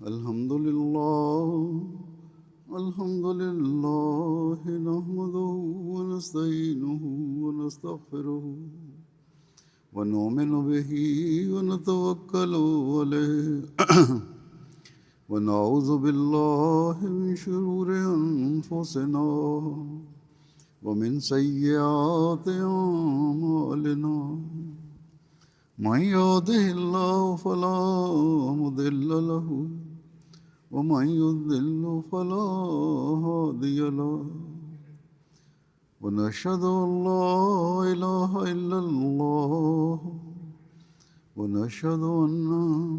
الحمد لله نحمده ونستعينه ونستغفره ونؤمن به ونتوكل عليه ونعوذ بالله من شرور أنفسنا ومن سيئات أعمالنا من يهده الله فلا مضل له ومن يضلل فلا هادي له ونشهد أن لا إله إلا الله ونشهد أن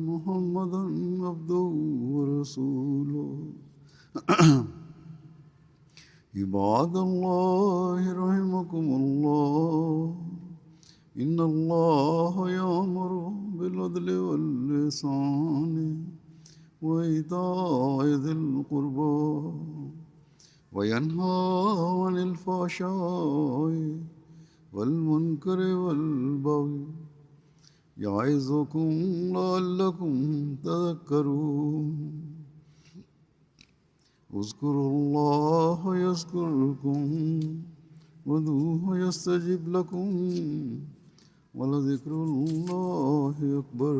محمدا عبده ورسوله عباد الله رحمكم الله إن الله يأمر بالعدل والإحسان وإيتاء ذي القربى وينهى عن الفحشاء والمنكر والبغي يعظكم لعلكم تذكرون اذكروا الله يذكركم وادعوه يستجب لكم ولذكر الله أكبر